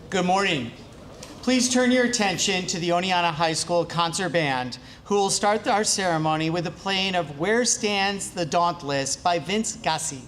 Good morning. Please turn your attention to the Oneonta High School Concert Band, who will start our ceremony with the playing of Where Stands the Dauntless by Vince Gassi.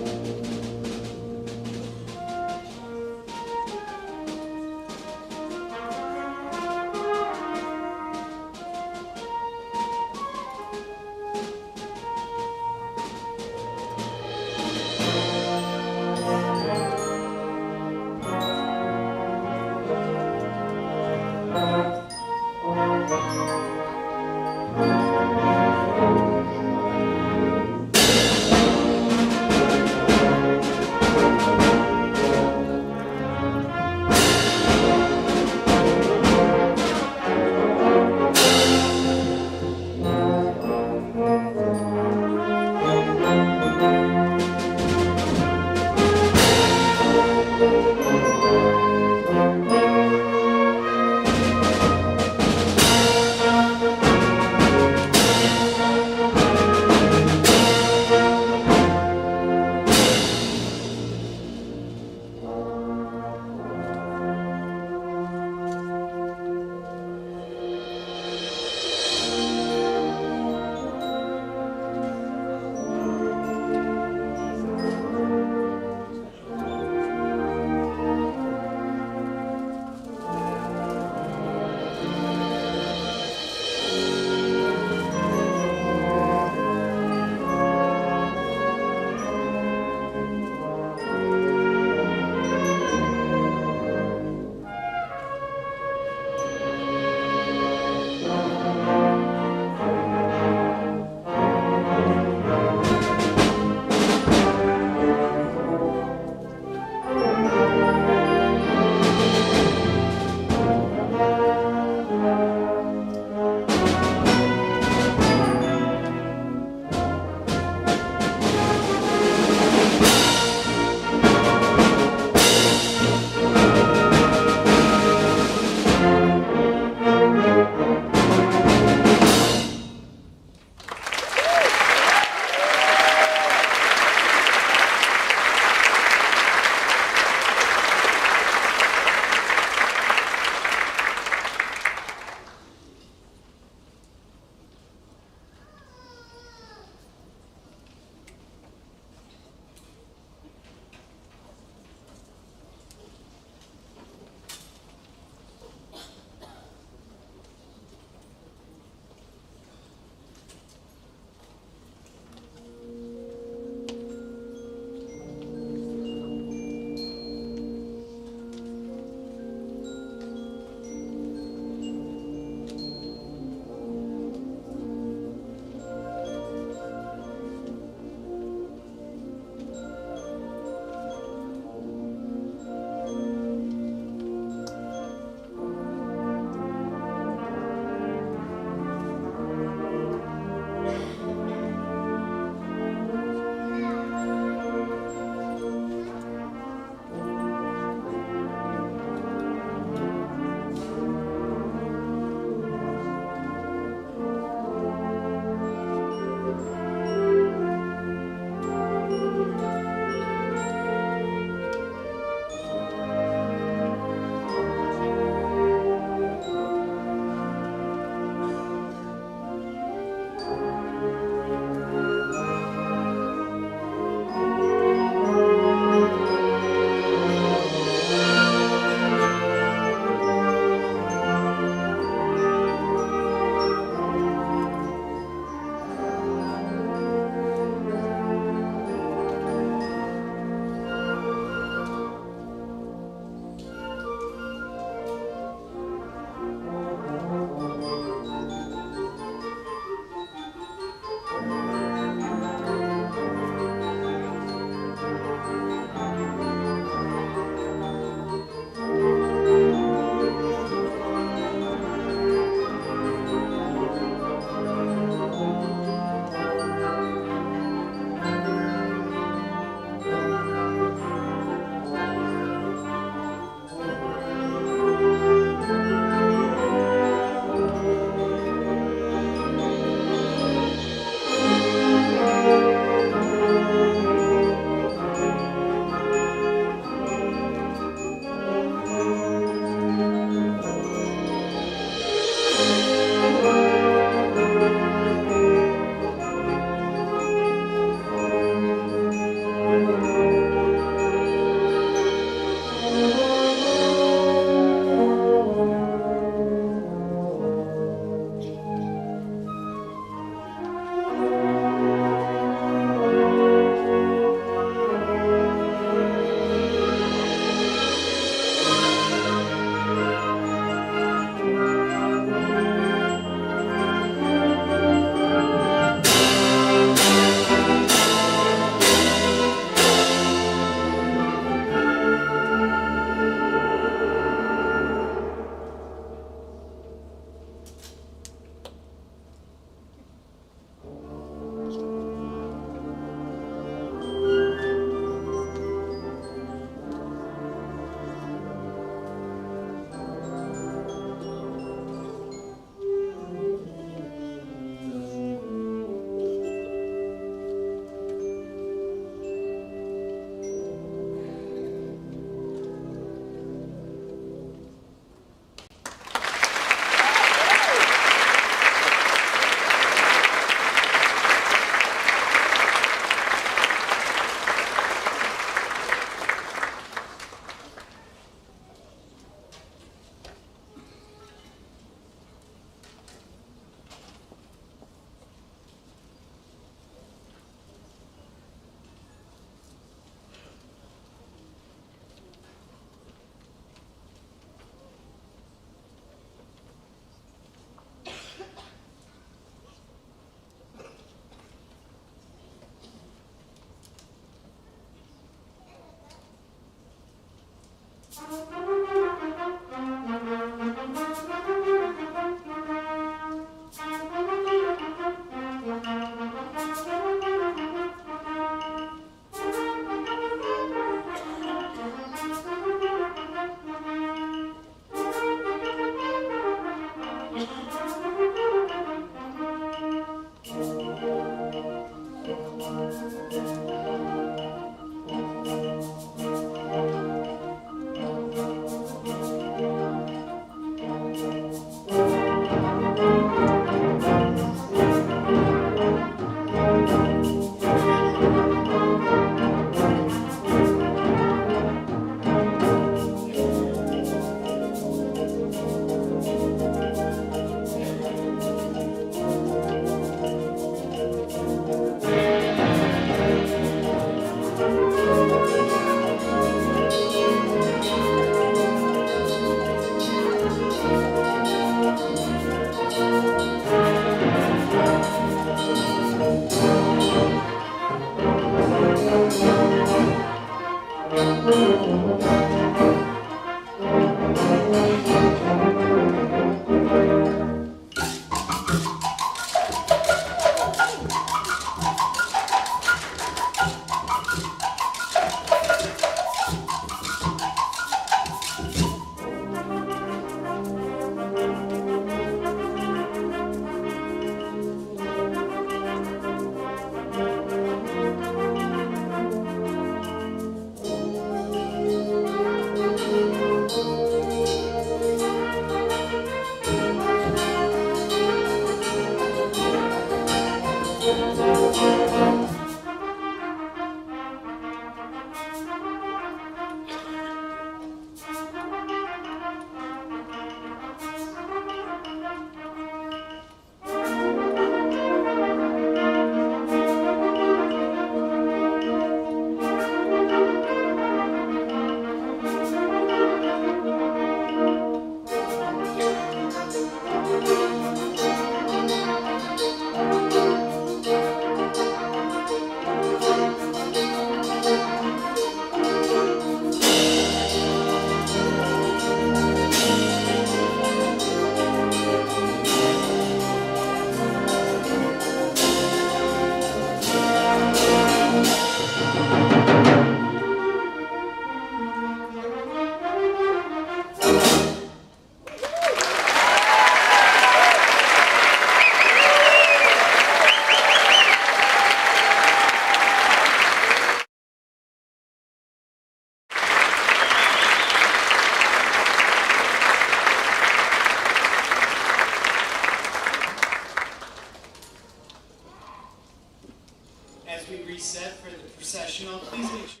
As we reset for the processional, please make sure.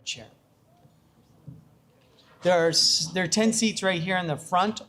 Chair. There are 10 seats right here in the front.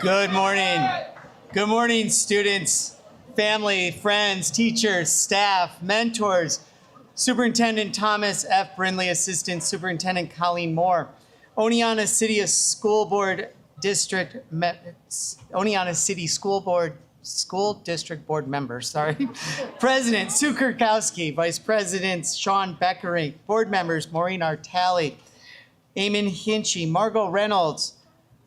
Good morning. Good morning, students, family, friends, teachers, staff, mentors, Superintendent Thomas F. Brindley, Assistant Superintendent Colleen Moore, Oneonta City School Board District, Oneonta City School District Board members, President Sue Kurkowski, Vice Presidents Sean Beckering, Board members Maureen Artali, Eamon Hinchy, Margot Reynolds,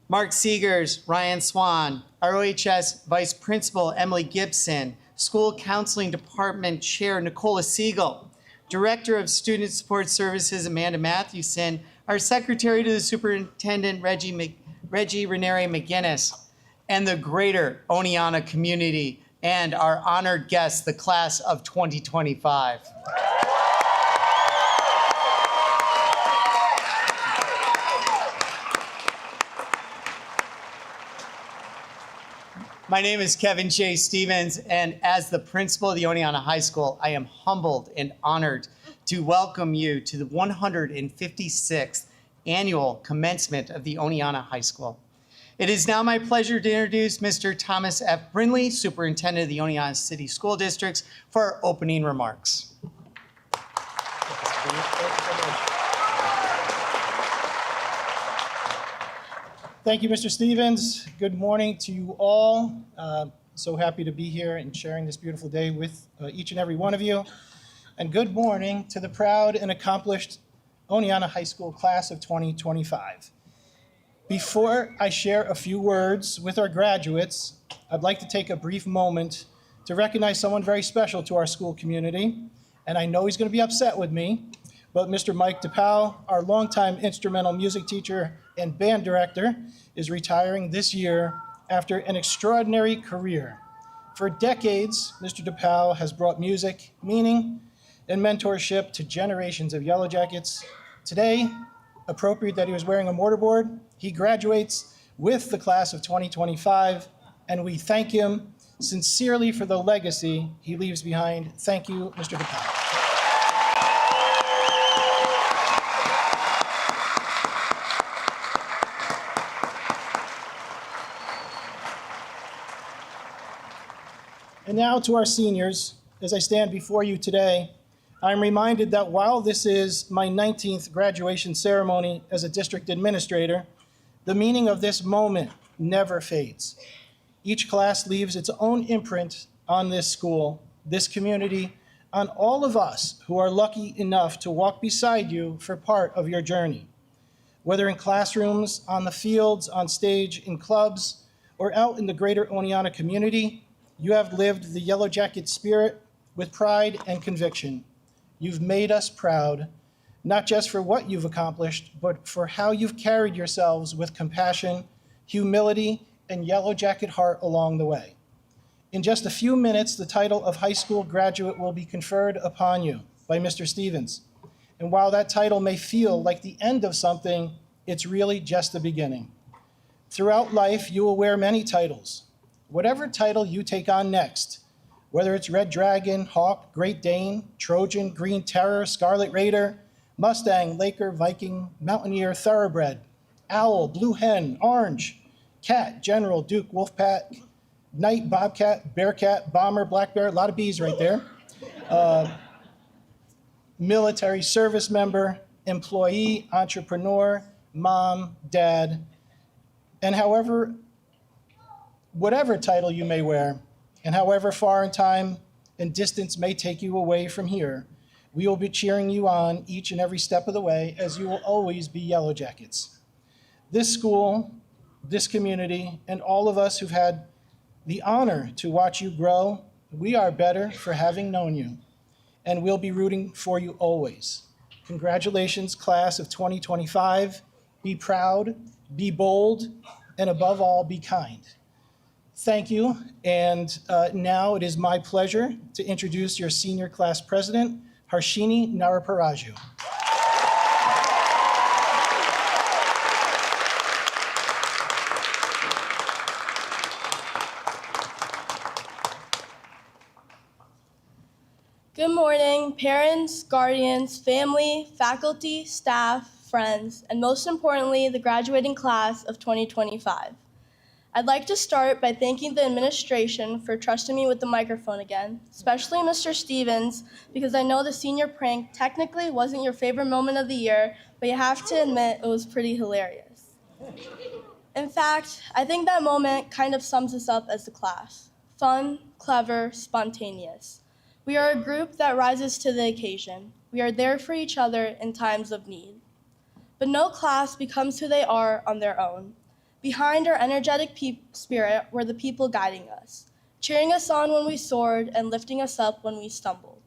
Mark Seegers, Ryan Swan, our OHS Vice Principal Emily Gibson, School Counseling Department Chair Nicola Siegel, Director of Student Support Services Amanda Mathewson, our Secretary to the Superintendent Reggie Ranieri McGinnis, and the greater Oneonta community, and our honored guests, the class of 2025. My name is Kevin J. Stevens, and as the principal of the Oneonta High School, I am humbled and honored to welcome you to the 156th annual commencement of the Oneonta High School. It is now my pleasure to introduce Mr. Thomas F. Brindley, Superintendent of the Oneonta City School Districts, for our opening remarks. Thank you, Mr. Stevens. Good morning to you all. So happy to be here and sharing this beautiful day with each and every one of you. And good morning to the proud and accomplished Oneonta High School class of 2025. Before I share a few words with our graduates, I'd like to take a brief moment to recognize someone very special to our school community. And I know he's going to be upset with me, but Mr. Mike DePau, our longtime instrumental music teacher and band director, is retiring this year after an extraordinary career. For decades, Mr. DePau has brought music, meaning, and mentorship to generations of Yellow Jackets. Today, appropriate that he was wearing a mortarboard, he graduates with the class of 2025, and we thank him sincerely for the legacy he leaves behind. Thank you, Mr. DePau. And now to our seniors, as I stand before you today, I'm reminded that while this is my 19th graduation ceremony as a district administrator, the meaning of this moment never fades. Each class leaves its own imprint on this school, this community, on all of us who are lucky enough to walk beside you for part of your journey. Whether in classrooms, on the fields, on stage, in clubs, or out in the greater Oneonta community, you have lived the Yellow Jacket spirit with pride and conviction. You've made us proud, not just for what you've accomplished, but for how you've carried yourselves with compassion, humility, and Yellow Jacket heart along the way. In just a few minutes, the title of high school graduate will be conferred upon you by Mr. Stevens. And while that title may feel like the end of something, it's really just the beginning. Throughout life, you will wear many titles. Whatever title you take on next, whether it's Red Dragon, Hawk, Great Dane, Trojan, Green Terror, Scarlet Raider, Mustang, Laker, Viking, Mountaineer, Thoroughbred, Owl, Blue Hen, Orange, Cat, General, Duke, Wolfpack, Knight, Bobcat, Bearcat, Bomber, Black Bear, a lot of Bs right there. Military service member, employee, entrepreneur, mom, dad, and whatever title you may wear, and however far in time and distance may take you away from here, we will be cheering you on each and every step of the way, as you will always be Yellow Jackets. This school, this community, and all of us who've had the honor to watch you grow, we are better for having known you, and we'll be rooting for you always. Congratulations, class of 2025. Be proud, be bold, and above all, be kind. Thank you, and now it is my pleasure to introduce your senior class president, Harshini Naraparaju. Good morning, parents, guardians, family, faculty, staff, friends, and most importantly, the graduating class of 2025. I'd like to start by thanking the administration for trusting me with the microphone again, especially Mr. Stevens, because I know the senior prank technically wasn't your favorite moment of the year, but you have to admit it was pretty hilarious. In fact, I think that moment kind of sums us up as a class. Fun, clever, spontaneous. We are a group that rises to the occasion. We are there for each other in times of need. But no class becomes who they are on their own. Behind our energetic spirit were the people guiding us, cheering us on when we soared and lifting us up when we stumbled.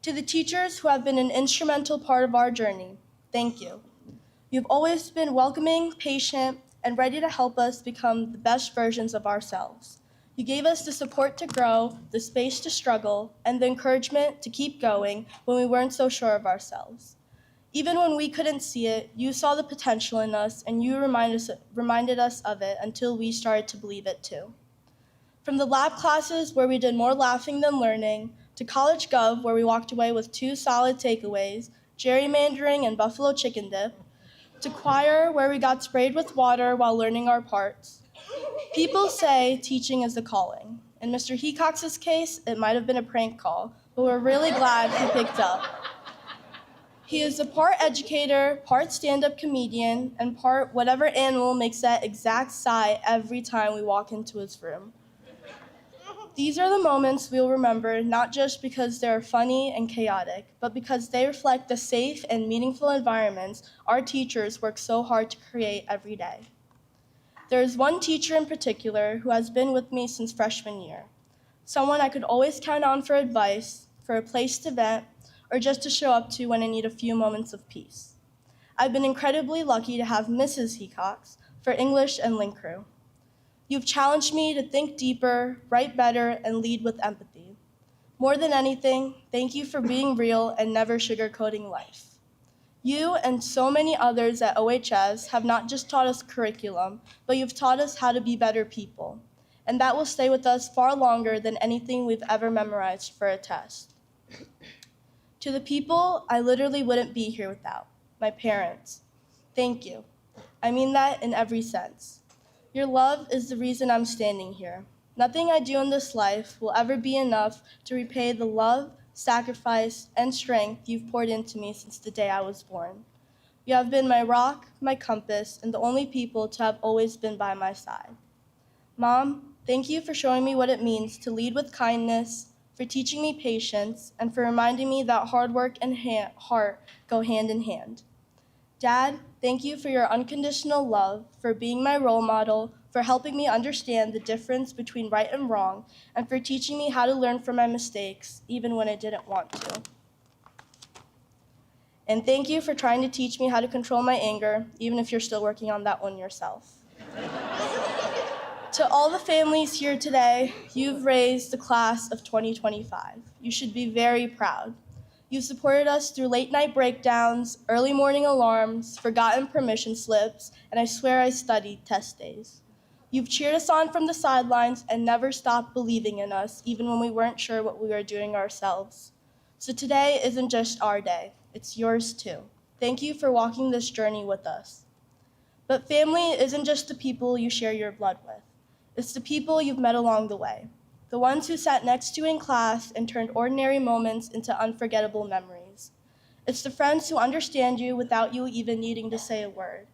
To the teachers who have been an instrumental part of our journey, thank you. You've always been welcoming, patient, and ready to help us become the best versions of ourselves. You gave us the support to grow, the space to struggle, and the encouragement to keep going when we weren't so sure of ourselves. Even when we couldn't see it, you saw the potential in us, and you reminded us of it until we started to believe it too. From the lab classes where we did more laughing than learning, to College Gov where we walked away with 2 solid takeaways, gerrymandering and buffalo chicken dip, to choir where we got sprayed with water while learning our parts. People say teaching is a calling. In Mr. Hecox's case, it might have been a prank call, but we're really glad he picked up. He is a part educator, part stand-up comedian, and part whatever animal makes that exact sigh every time we walk into his room. These are the moments we'll remember not just because they're funny and chaotic, but because they reflect the safe and meaningful environments our teachers work so hard to create every day. There is one teacher in particular who has been with me since freshman year, someone I could always count on for advice, for a place to vent, or just to show up to when I need a few moments of peace. I've been incredibly lucky to have Mrs. Hecox for English and Link Crew. You've challenged me to think deeper, write better, and lead with empathy. More than anything, thank you for being real and never sugarcoating life. You and so many others at OHS have not just taught us curriculum, but you've taught us how to be better people. And that will stay with us far longer than anything we've ever memorized for a test. To the people I literally wouldn't be here without, my parents, thank you. I mean that in every sense. Your love is the reason I'm standing here. Nothing I do in this life will ever be enough to repay the love, sacrifice, and strength you've poured into me since the day I was born. You have been my rock, my compass, and the only people to have always been by my side. Mom, thank you for showing me what it means to lead with kindness, for teaching me patience, and for reminding me that hard work and heart go hand in hand. Dad, thank you for your unconditional love, for being my role model, for helping me understand the difference between right and wrong, and for teaching me how to learn from my mistakes, even when I didn't want to. And thank you for trying to teach me how to control my anger, even if you're still working on that one yourself. To all the families here today, you've raised the class of 2025. You should be very proud. You've supported us through late night breakdowns, early morning alarms, forgotten permission slips, and I swear I studied test days. You've cheered us on from the sidelines and never stopped believing in us, even when we weren't sure what we were doing ourselves. So today isn't just our day, it's yours too. Thank you for walking this journey with us. But family isn't just the people you share your blood with. It's the people you've met along the way. The ones who sat next to you in class and turned ordinary moments into unforgettable memories. It's the friends who understand you without you even needing to say a word.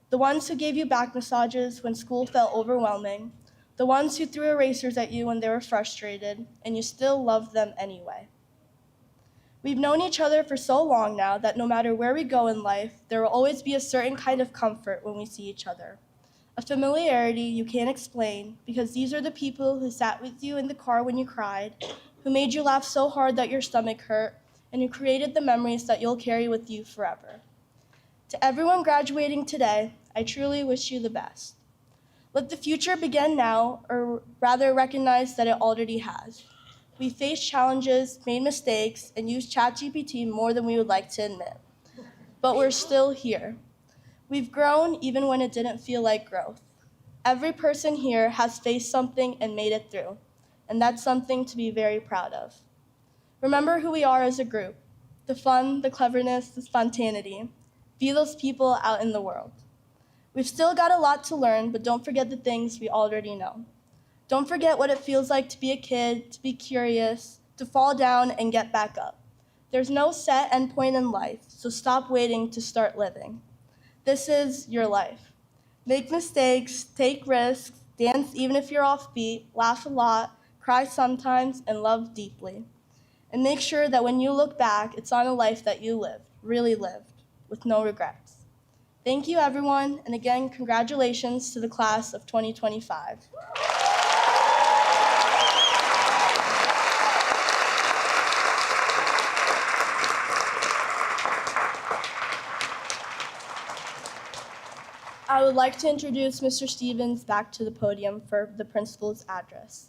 The ones who gave you back massages when school felt overwhelming. The ones who threw erasers at you when they were frustrated, and you still loved them anyway. We've known each other for so long now that no matter where we go in life, there will always be a certain kind of comfort when we see each other. A familiarity you can't explain, because these are the people who sat with you in the car when you cried, who made you laugh so hard that your stomach hurt, and who created the memories that you'll carry with you forever. To everyone graduating today, I truly wish you the best. Let the future begin now, or rather recognize that it already has. We faced challenges, made mistakes, and used ChatGPT more than we would like to admit. But we're still here. We've grown even when it didn't feel like growth. Every person here has faced something and made it through, and that's something to be very proud of. Remember who we are as a group, the fun, the cleverness, the spontaneity. Be those people out in the world. We've still got a lot to learn, but don't forget the things we already know. Don't forget what it feels like to be a kid, to be curious, to fall down and get back up. There's no set end point in life, so stop waiting to start living. This is your life. Make mistakes, take risks, dance even if you're offbeat, laugh a lot, cry sometimes, and love deeply. And make sure that when you look back, it's on a life that you lived, really lived, with no regrets. Thank you, everyone, and again, congratulations to the class of 2025. I would like to introduce Mr. Stevens back to the podium for the principal's address.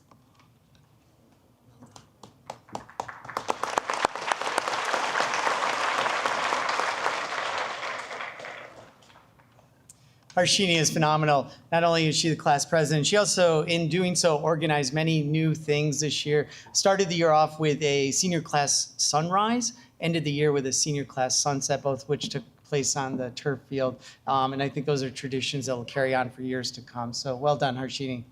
Harshini is phenomenal. Not only is she the class president, she also, in doing so, organized many new things this year. Started the year off with a senior class sunrise, ended the year with a senior class sunset, both of which took place on the turf field. And I think those are traditions that will carry on for years to come. So well done, Harshini.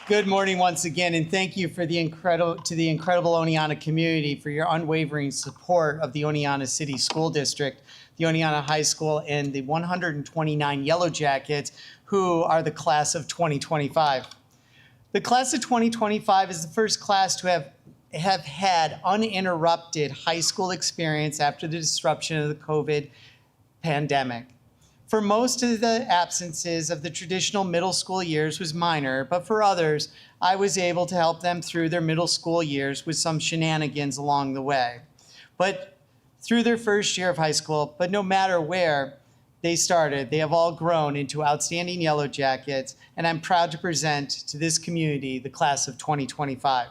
Good morning once again, and thank you for the incredible Oneonta community for your unwavering support of the Oneonta City School District, the Oneonta High School, and the 129 Yellow Jackets who are the class of 2025. The class of 2025 is the first class to have had uninterrupted high school experience after the disruption of the COVID pandemic. For most of the absences of the traditional middle school years was minor, but for others, I was able to help them through their middle school years with some shenanigans along the way. But through their first year of high school, but no matter where they started, they have all grown into outstanding Yellow Jackets, and I'm proud to present to this community the class of 2025.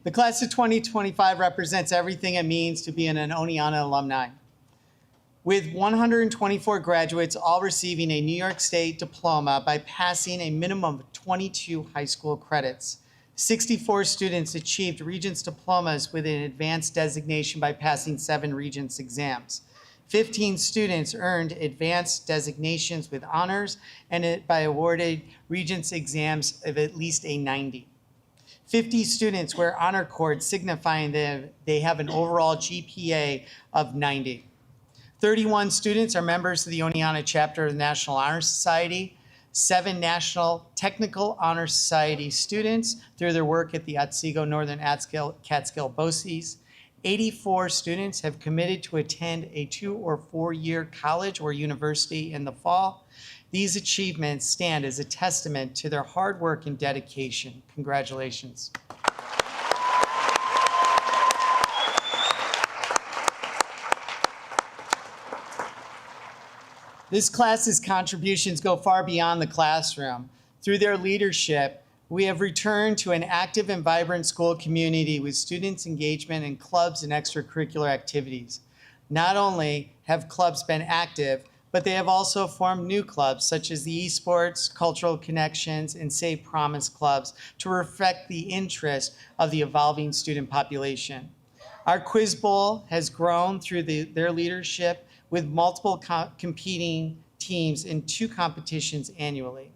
The class of 2025 represents everything it means to be an Oneonta alumni. With 124 graduates all receiving a New York State diploma by passing a minimum of 22 high school credits. 64 students achieved Regents diplomas with an advanced designation by passing 7 Regents exams. 15 students earned advanced designations with honors and by awarded Regents exams of at least a 90. 50 students wear honor cords signifying that they have an overall GPA of 90. 31 students are members of the Oneonta chapter of the National Honor Society. 7 National Technical Honor Society students through their work at the Otsego Northern Catskill BOCES. 84 students have committed to attend a 2 or 4 year college or university in the fall. These achievements stand as a testament to their hard work and dedication. Congratulations. This class's contributions go far beyond the classroom. Through their leadership, we have returned to an active and vibrant school community with students' engagement in clubs and extracurricular activities. Not only have clubs been active, but they have also formed new clubs such as the esports, cultural connections, and Save Promise clubs to reflect the interest of the evolving student population. Our Quiz Bowl has grown through their leadership with multiple competing teams in 2 competitions annually.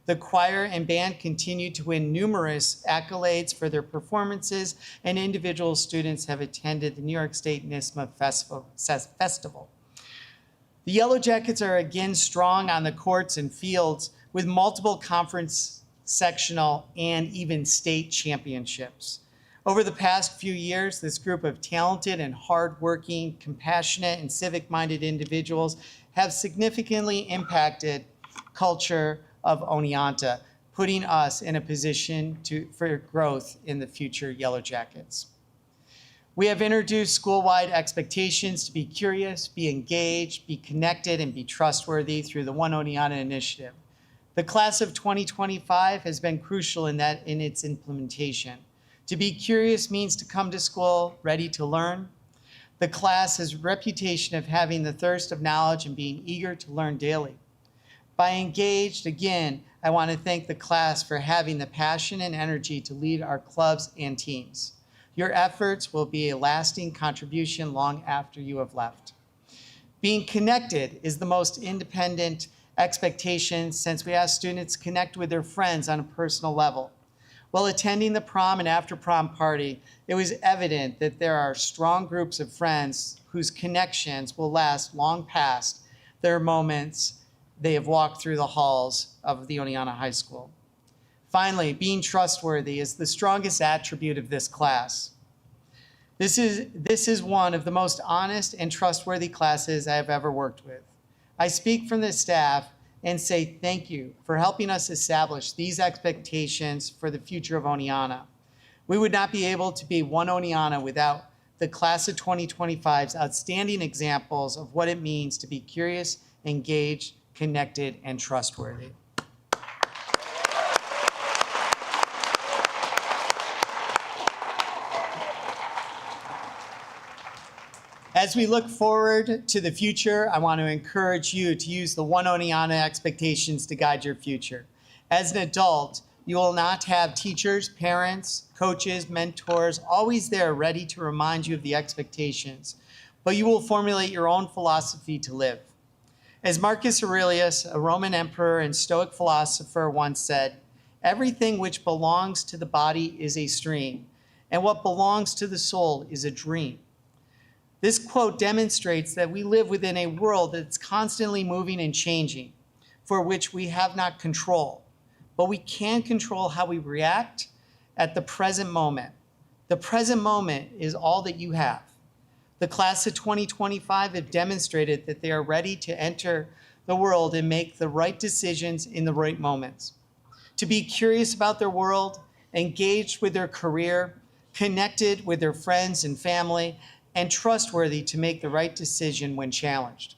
The choir and band continue to win numerous accolades for their performances, and individual students have attended the New York State NISMA Festival. The Yellow Jackets are again strong on the courts and fields with multiple conference, sectional, and even state championships. Over the past few years, this group of talented and hardworking, compassionate, and civic-minded individuals have significantly impacted culture of Oneonta, putting us in a position for growth in the future Yellow Jackets. We have introduced school-wide expectations to be curious, be engaged, be connected, and be trustworthy through the One Oneonta initiative. The class of 2025 has been crucial in its implementation. To be curious means to come to school ready to learn. The class has a reputation of having the thirst of knowledge and being eager to learn daily. By engaged, again, I want to thank the class for having the passion and energy to lead our clubs and teams. Your efforts will be a lasting contribution long after you have left. Being connected is the most independent expectation since we ask students to connect with their friends on a personal level. While attending the prom and after prom party, it was evident that there are strong groups of friends whose connections will last long past their moments they have walked through the halls of the Oneonta High School. Finally, being trustworthy is the strongest attribute of this class. This is one of the most honest and trustworthy classes I have ever worked with. I speak from the staff and say thank you for helping us establish these expectations for the future of Oneonta. We would not be able to be one Oneonta without the class of 2025's outstanding examples of what it means to be curious, engaged, connected, and trustworthy. As we look forward to the future, I want to encourage you to use the One Oneonta expectations to guide your future. As an adult, you will not have teachers, parents, coaches, mentors always there ready to remind you of the expectations, but you will formulate your own philosophy to live. As Marcus Aurelius, a Roman emperor and Stoic philosopher, once said, "Everything which belongs to the body is a stream, and what belongs to the soul is a dream." This quote demonstrates that we live within a world that's constantly moving and changing, for which we have not control, but we can control how we react at the present moment. The present moment is all that you have. The class of 2025 have demonstrated that they are ready to enter the world and make the right decisions in the right moments. To be curious about their world, engaged with their career, connected with their friends and family, and trustworthy to make the right decision when challenged.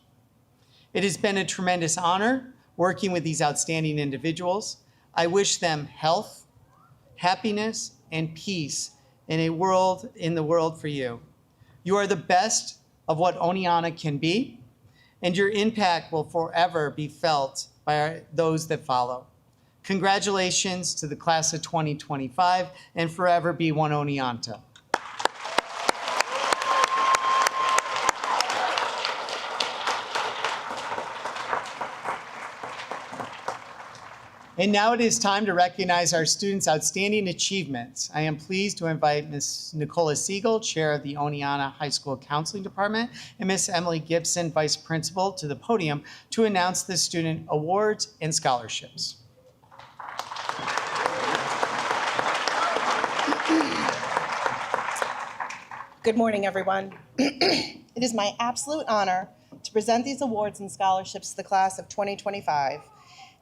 It has been a tremendous honor working with these outstanding individuals. I wish them health, happiness, and peace in the world for you. You are the best of what Oneonta can be, and your impact will forever be felt by those that follow. Congratulations to the class of 2025, and forever be one Oneonta. And now it is time to recognize our students' outstanding achievements. I am pleased to invite Ms. Nicola Siegel, Chair of the Oneonta High School Counseling Department, and Ms. Emily Gibson, Vice Principal, to the podium to announce the student awards and scholarships. Good morning, everyone. It is my absolute honor to present these awards and scholarships to the class of 2025.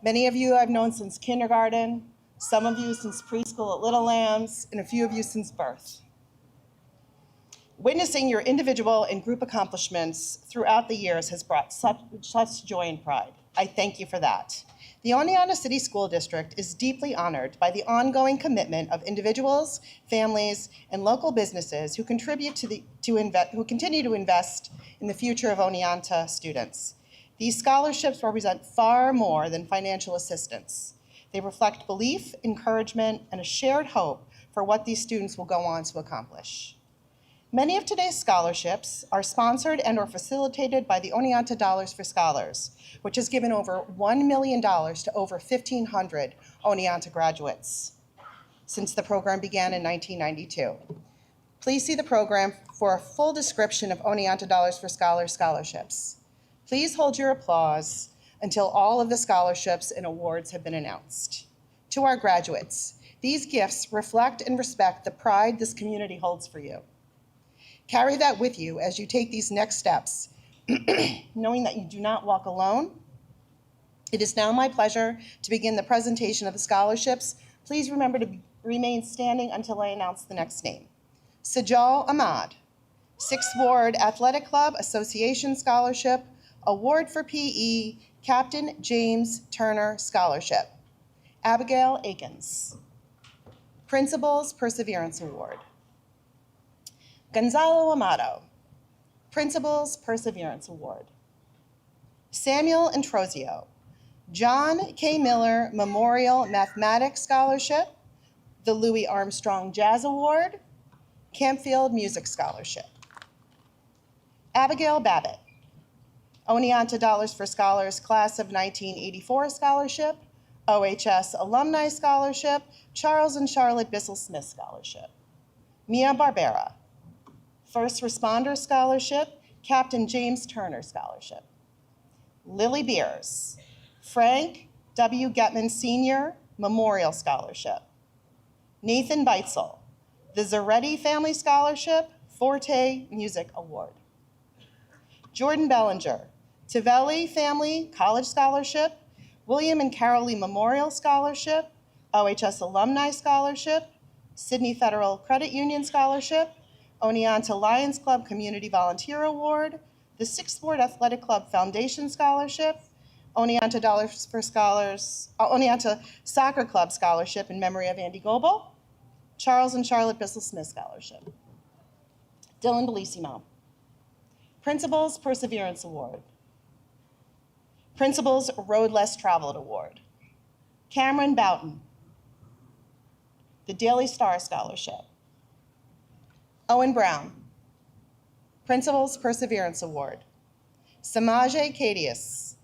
Many of you I've known since kindergarten, some of you since preschool at Little Lambs, and a few of you since birth. Witnessing your individual and group accomplishments throughout the years has brought such joy and pride. I thank you for that. The Oneonta City School District is deeply honored by the ongoing commitment of individuals, families, and local businesses who continue to invest in the future of Oneonta students. These scholarships represent far more than financial assistance. They reflect belief, encouragement, and a shared hope for what these students will go on to accomplish. Many of today's scholarships are sponsored and or facilitated by the Oneonta Dollars for Scholars, which has given over $1 million to over 1,500 Oneonta graduates since the program began in 1992. Please see the program for a full description of Oneonta Dollars for Scholars scholarships. Please hold your applause until all of the scholarships and awards have been announced. To our graduates, these gifts reflect and respect the pride this community holds for you. Carry that with you as you take these next steps, knowing that you do not walk alone. It is now my pleasure to begin the presentation of the scholarships. Please remember to remain standing until I announce the next name. Sajal Ahmad, 6th Ward Athletic Club Association Scholarship, Award for PE, Captain James Turner Scholarship. Abigail Akins, Principal's Perseverance Award. Gonzalo Amato, Principal's Perseverance Award. Samuel Introsio, John K. Miller Memorial Mathematics Scholarship, the Louis Armstrong Jazz Award, Campfield Music Scholarship. Abigail Babbitt, Oneonta Dollars for Scholars Class of 1984 Scholarship, OHS Alumni Scholarship, Charles and Charlotte Bissell Smith Scholarship. Mia Barbera, First Responder Scholarship, Captain James Turner Scholarship. Lily Beers, Frank W. Getman Sr. Memorial Scholarship. Nathan Beitzel, the Zaretti Family Scholarship, Forte Music Award. Jordan Bellinger, Tavelli Family College Scholarship, William and Carol Lee Memorial Scholarship, OHS Alumni Scholarship, Sydney Federal Credit Union Scholarship, Oneonta Lions Club Community Volunteer Award, the Sixth Ward Athletic Club Foundation Scholarship, Oneonta Dollars for Scholars, Oneonta Soccer Club Scholarship in memory of Andy Goebel, Charles and Charlotte Bissell Smith Scholarship. Dylan Bellissimo, Principals Perseverance Award, Principals Road Less Traveled Award. Cameron Boughton, the Daily Star Scholarship. Owen Brown, Principals Perseverance Award. Samaje Cadius,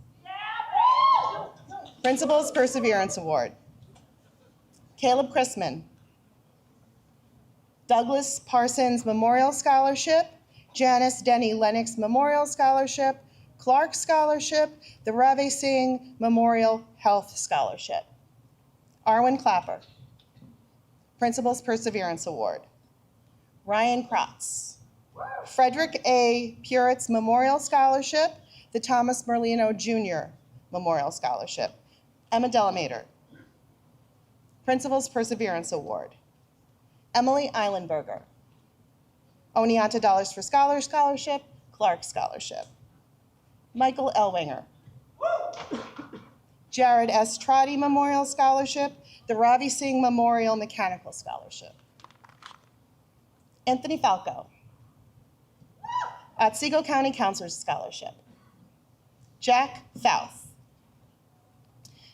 Principals Perseverance Award. Caleb Chrisman, Douglas Parsons Memorial Scholarship, Janice Denny Lennox Memorial Scholarship, Clark Scholarship, the Ravi Singh Memorial Health Scholarship. Arwen Clapper, Principals Perseverance Award. Ryan Kratz, Frederick A. Puritz Memorial Scholarship, the Thomas Merlino Jr. Memorial Scholarship. Emma Delamater, Principals Perseverance Award. Emily Eilenberger, Oneonta Dollars for Scholars Scholarship, Clark Scholarship. Michael Elwanger, Jared S. Trotty Memorial Scholarship, the Ravi Singh Memorial Mechanical Scholarship. Anthony Falco, Otsego County Counselor's Scholarship. Jack Fouth,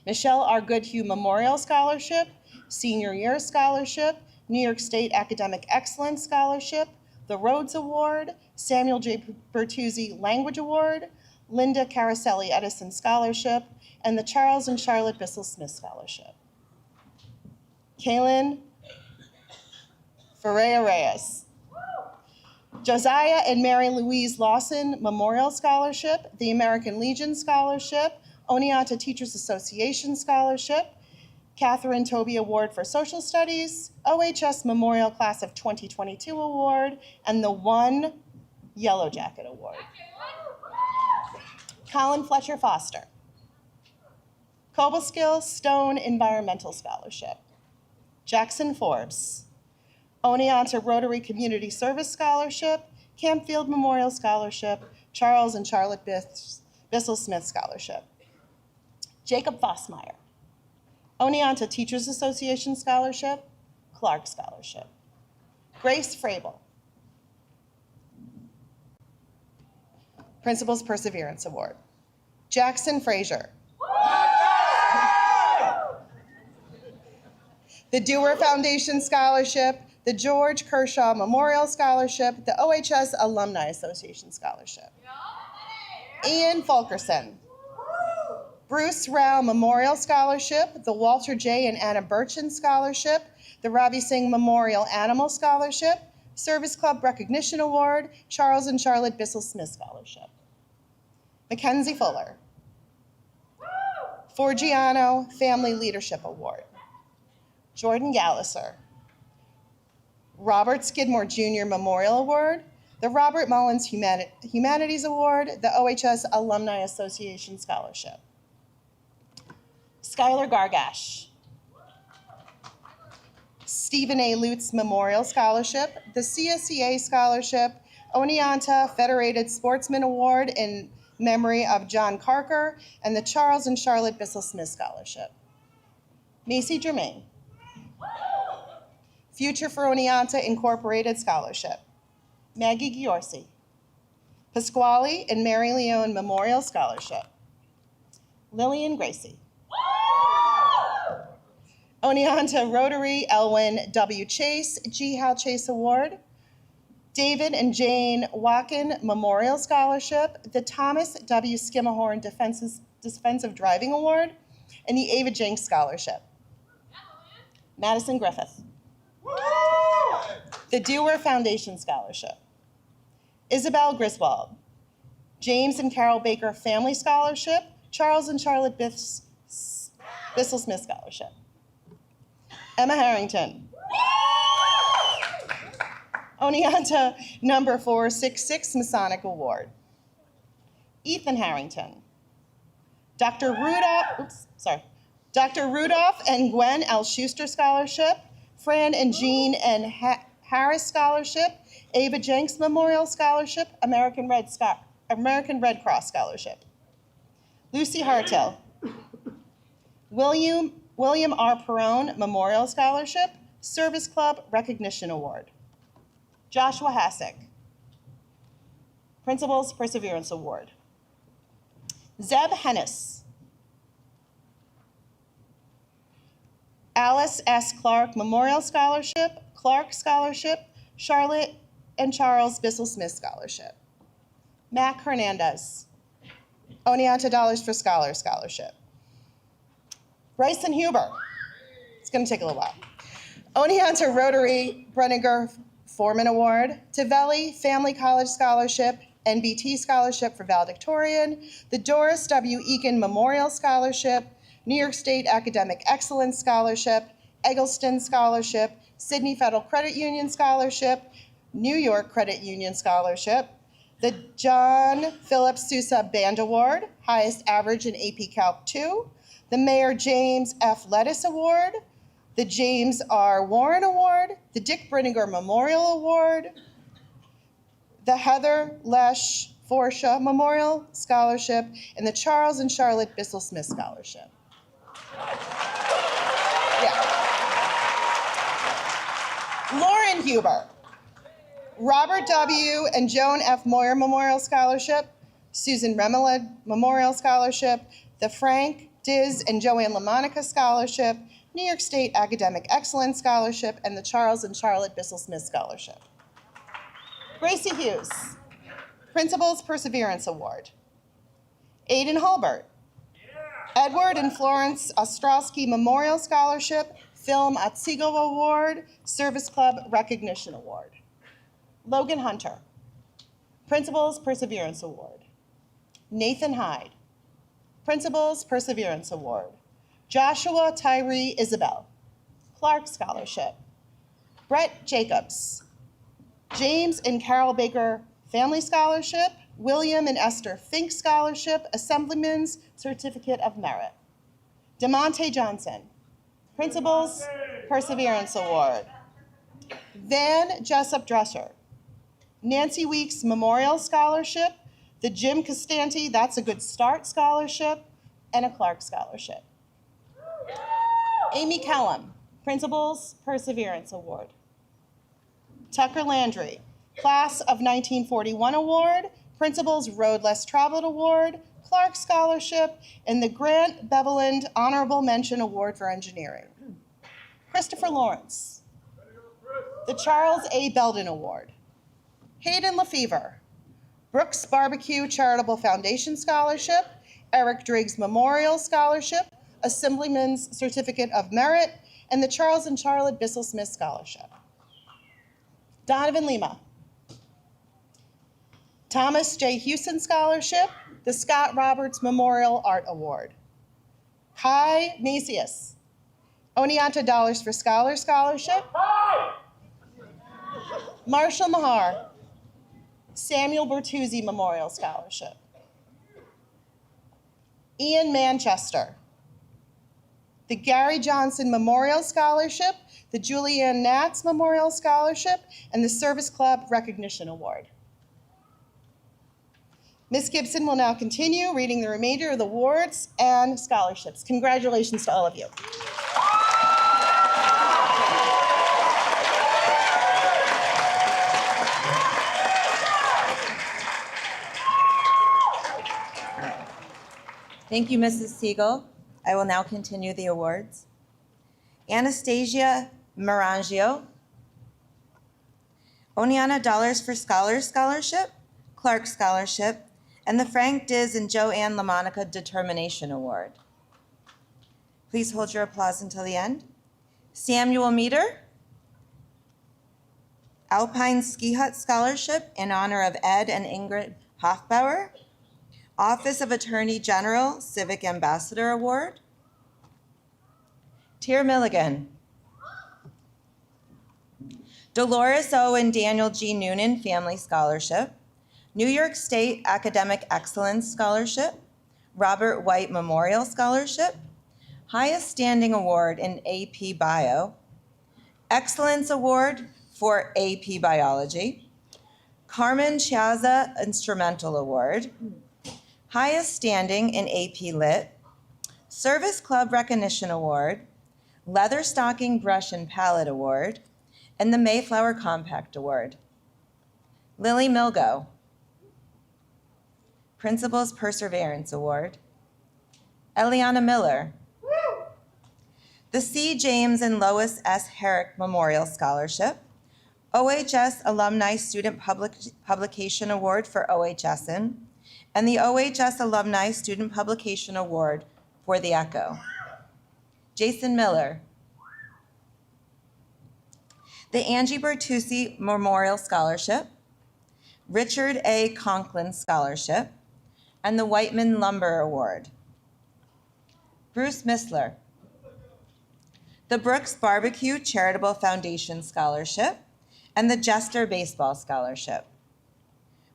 Michelle R. Goodhue Memorial Scholarship, Senior Year Scholarship, New York State Academic Excellence Scholarship, the Rhodes Award, Samuel J. Bertuzzi Language Award, Linda Caroselli Edison Scholarship, and the Charles and Charlotte Bissell Smith Scholarship. Kaylin Ferreira Reyes, Josiah and Mary Louise Lawson Memorial Scholarship, the American Legion Scholarship, Oneonta Teachers Association Scholarship, Catherine Toby Award for Social Studies, OHS Memorial Class of 2022 Award, and the One Yellow Jacket Award. Colin Fletcher Foster, Cobleskill Stone Environmental Scholarship. Jackson Forbes, Oneonta Rotary Community Service Scholarship, Campfield Memorial Scholarship, Charles and Charlotte Bissell Smith Scholarship. Jacob Fossmeyer, Oneonta Teachers Association Scholarship, Clark Scholarship. Grace Frabel, Principals Perseverance Award. Jackson Frazier, the Dewar Foundation Scholarship, the George Kershaw Memorial Scholarship, the OHS Alumni Association Scholarship. Ian Fulkerson, Bruce Rao Memorial Scholarship, the Walter J. and Anna Burchin Scholarship, the Ravi Singh Memorial Animal Scholarship, Service Club Recognition Award, Charles and Charlotte Bissell Smith Scholarship. Mackenzie Fuller, Forgiano Family Leadership Award. Jordan Galliser, Robert Skidmore Jr. Memorial Award, the Robert Mullins Humanities Award, the OHS Alumni Association Scholarship. Skylar Gargash, Stephen A. Lutz Memorial Scholarship, the CSEA Scholarship, Oneonta Federated Sportsman Award in memory of John Carker, and the Charles and Charlotte Bissell Smith Scholarship. Macy Germain, Future for Oneonta Incorporated Scholarship. Maggie Giorsi, Pasquale and Mary Leone Memorial Scholarship. Lillian Gracie. Oneonta Rotary Elwin W. Chase, G. Hal Chase Award. David and Jane Wacken Memorial Scholarship, the Thomas W. Skimmerhorn Defensive Driving Award, and the Ava Jenks Scholarship. Madison Griffith. The Dewar Foundation Scholarship. Isabel Griswold. James and Carol Baker Family Scholarship, Charles and Charlotte Bissell Smith Scholarship. Emma Harrington. Oneonta number 466 Masonic Award. Ethan Harrington. Dr. Rudolph and Gwen L. Schuster Scholarship, Fran and Jean and Harris Scholarship, Ava Jenks Memorial Scholarship, American Red Cross Scholarship. Lucy Hartel. William R. Perone Memorial Scholarship, Service Club Recognition Award. Joshua Hassick. Principal's Perseverance Award. Zeb Hennis. Alice S. Clark Memorial Scholarship, Clark Scholarship, Charlotte and Charles Bissell Smith Scholarship. Mac Hernandez. Oneonta Dollars for Scholars Scholarship. Bryson Huber. It's going to take a little while. Oneonta Rotary Brenninger Foreman Award. Tavelli Family College Scholarship, NBT Scholarship for Valedictorian. The Doris W. Egan Memorial Scholarship. New York State Academic Excellence Scholarship. Eggleston Scholarship. Sydney Federal Credit Union Scholarship. New York Credit Union Scholarship. The John Philip Sousa Band Award, highest average in AP Calc 2. The Mayor James F. Lettuce Award. The James R. Warren Award. The Dick Brenninger Memorial Award. The Heather Lesh Forsha Memorial Scholarship. And the Charles and Charlotte Bissell Smith Scholarship. Yeah. Lauren Huber. Robert W. and Joan F. Moyer Memorial Scholarship, Susan Remelad Memorial Scholarship, the Frank Diz and Joanne LaMonica Scholarship, New York State Academic Excellence Scholarship, and the Charles and Charlotte Bissell Smith Scholarship. Gracie Hughes, Principal's Perseverance Award. Aidan Hulbert. Edward and Florence Ostrowski Memorial Scholarship, Film Otsego Award, Service Club Recognition Award. Logan Hunter, Principal's Perseverance Award. Nathan Hyde, Principal's Perseverance Award. Joshua Tyree Isabel, Clark Scholarship. Brett Jacobs, James and Carol Baker Family Scholarship, William and Esther Fink Scholarship, Assemblyman's Certificate of Merit. DeMonte Johnson, Principal's Perseverance Award. Van Jessup Dresser, Nancy Weeks Memorial Scholarship, the Jim Costanti That's a Good Start Scholarship, and a Clark Scholarship. Amy Kellum, Principal's Perseverance Award. Tucker Landry, Class of 1941 Award, Principal's Road Less Traveled Award, Clark Scholarship, and the Grant Beveland Honorable Mention Award for Engineering. Christopher Lawrence, the Charles A. Belden Award. Hayden Lefevre, Brooks Barbecue Charitable Foundation Scholarship, Eric Driggs Memorial Scholarship, Assemblyman's Certificate of Merit, and the Charles and Charlotte Bissell Smith Scholarship. Donovan Lima, Thomas J. Houston Scholarship, the Scott Roberts Memorial Art Award. Kai Macias, Oneonta Dollars for Scholars Scholarship. Marshall Mahar, Samuel Bertuzzi Memorial Scholarship. Ian Manchester, the Gary Johnson Memorial Scholarship, the Julianne Natz Memorial Scholarship, and the Service Club Recognition Award. Ms. Gibson will now continue reading the remainder of the awards and scholarships. Congratulations to all of you. Thank you, Mrs. Siegel. I will now continue the awards. Anastasia Marangio, Oneana Dollars for Scholars Scholarship, Clark Scholarship, and the Frank Diz and Joanne LaMonica Determination Award. Please hold your applause until the end. Samuel Meter, Alpine Ski Hut Scholarship in honor of Ed and Ingrid Hofbauer, Office of Attorney General Civic Ambassador Award. Tier Milligan, Dolores O. and Daniel G. Noonan Family Scholarship, New York State Academic Excellence Scholarship, Robert White Memorial Scholarship, Highest Standing Award in AP Bio, Excellence Award for AP Biology, Carmen Chiazza Instrumental Award, Highest Standing in AP Lit, Service Club Recognition Award, Leather Stocking Brush and Palette Award, and the Mayflower Compact Award. Lily Milgo, Principal's Perseverance Award. Eliana Miller, the C. James and Lois S. Herrick Memorial Scholarship, OHS Alumni Student Publication Award for OHSN, and the OHS Alumni Student Publication Award for The Echo. Jason Miller, the Angie Bertucci Memorial Scholarship, Richard A. Conklin Scholarship, and the Whiteman Lumber Award. Bruce Missler, the Brooks Barbecue Charitable Foundation Scholarship, and the Jester Baseball Scholarship.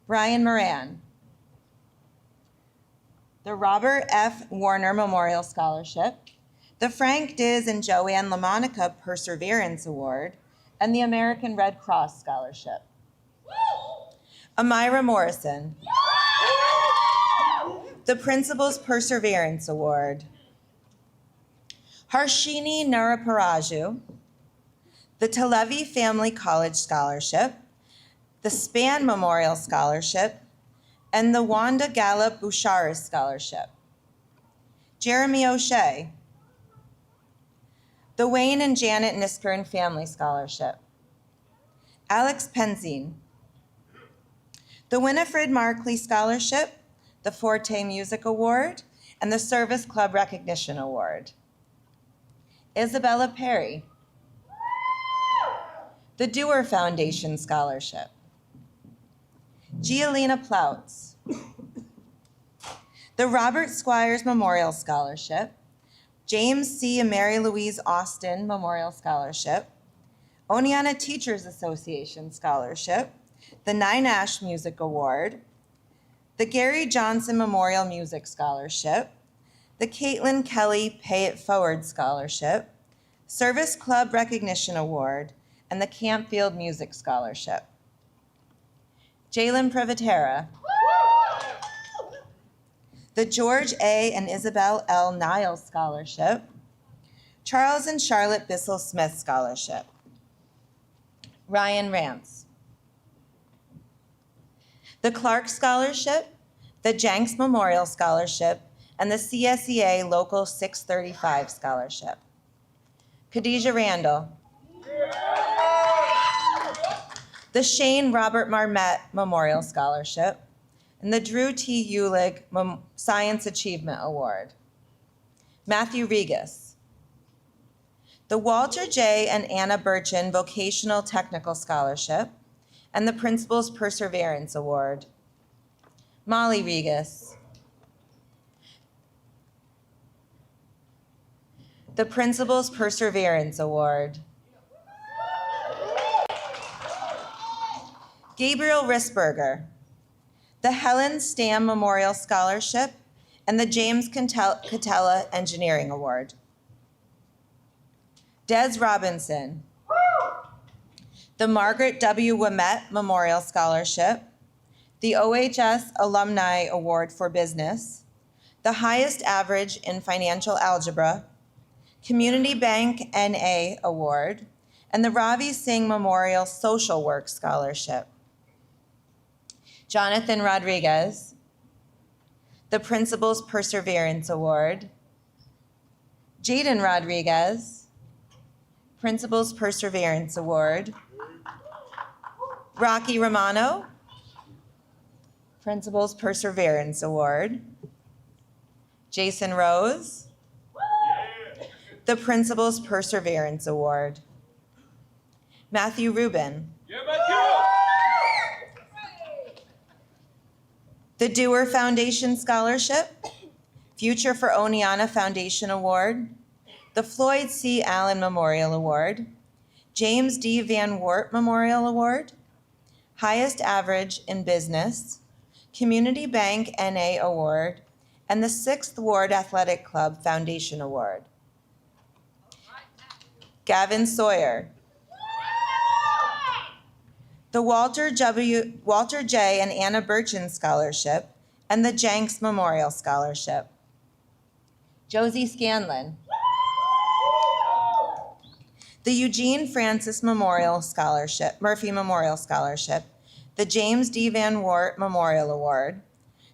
Brian Moran, the Robert F. Warner Memorial Scholarship, the Frank Diz and Joanne LaMonica Perseverance Award, and the American Red Cross Scholarship. Amira Morrison, the Principal's Perseverance Award. Harshini Naraparaju, the Televi Family College Scholarship, the Span Memorial Scholarship, and the Wanda Gallup Boucharis Scholarship. Jeremy O'Shea, the Wayne and Janet Niskern Family Scholarship. Alex Penzine, the Winifred Markley Scholarship, the Forte Music Award, and the Service Club Recognition Award. Isabella Perry, the Dewar Foundation Scholarship. Gialina Plautz, the Robert Squires Memorial Scholarship, James C. and Mary Louise Austin Memorial Scholarship, Oneana Teachers Association Scholarship, the Nine Ash Music Award, the Gary Johnson Memorial Music Scholarship, the Caitlin Kelly Pay It Forward Scholarship, Service Club Recognition Award, and the Campfield Music Scholarship. Jalen Privatera, the George A. and Isabel L. Niles Scholarship, Charles and Charlotte Bissell Smith Scholarship. Ryan Rance, the Clark Scholarship, the Jenks Memorial Scholarship, and the CSEA Local 635 Scholarship. Khadijah Randall, the Shane Robert Marmette Memorial Scholarship, and the Drew T. Ulig Science Achievement Award. Matthew Regas, the Walter J. and Anna Burchin Vocational Technical Scholarship, and the Principal's Perseverance Award. Molly Regas, the Principal's Perseverance Award. Gabriel Risberger, the Helen Stam Memorial Scholarship, and the James Catella Engineering Award. Des Robinson, the Margaret W. Wimett Memorial Scholarship, the OHS Alumni Award for Business, the highest average in financial algebra, Community Bank NA Award, and the Ravi Singh Memorial Social Work Scholarship. Jonathan Rodriguez, the Principal's Perseverance Award. Jaden Rodriguez, Principal's Perseverance Award. Rocky Romano, Principal's Perseverance Award. Jason Rose, the Principal's Perseverance Award. Matthew Rubin, the Dewar Foundation Scholarship, Future for Oneonta Foundation Award, the Floyd C. Allen Memorial Award, James D. Van Wert Memorial Award, Highest Average in Business, Community Bank NA Award, and the 6th Ward Athletic Club Foundation Award. Gavin Sawyer, the Walter J. and Anna Burchin Scholarship, and the Jenks Memorial Scholarship. Josie Scanlon, the Eugene Francis Memorial Scholarship, Murphy Memorial Scholarship, the James D. Van Wert Memorial Award,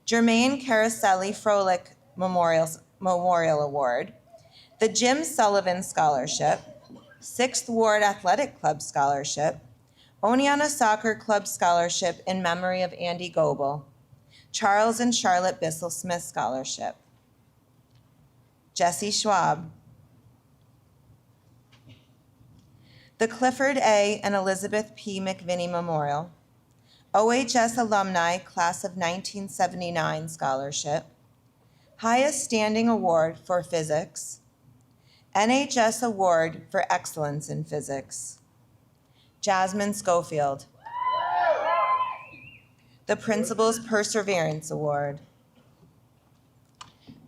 Jermaine Caroselli Froelich Memorial Award, the Jim Sullivan Scholarship, 6th Ward Athletic Club Scholarship, Oneonta Soccer Club Scholarship in memory of Andy Goebel, Charles and Charlotte Bissell Smith Scholarship. Jesse Schwab, the Clifford A. and Elizabeth P. McVinney Memorial, OHS Alumni Class of 1979 Scholarship, Highest Standing Award for Physics, NHS Award for Excellence in Physics. Jasmine Schofield, the Principal's Perseverance Award.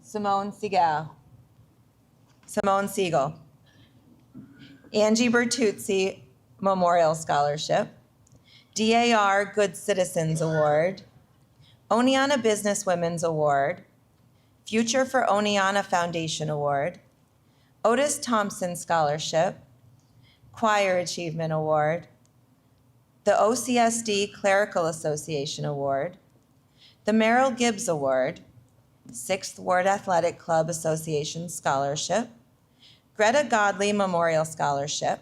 Simone Siegel, Angie Bertuzzi Memorial Scholarship, DAR Good Citizens Award, Oneonta Businesswomen's Award, Future for Oneonta Foundation Award, Otis Thompson Scholarship, Choir Achievement Award, the OCSD Clerical Association Award, the Merrill Gibbs Award, 6th Ward Athletic Club Association Scholarship, Greta Godley Memorial Scholarship,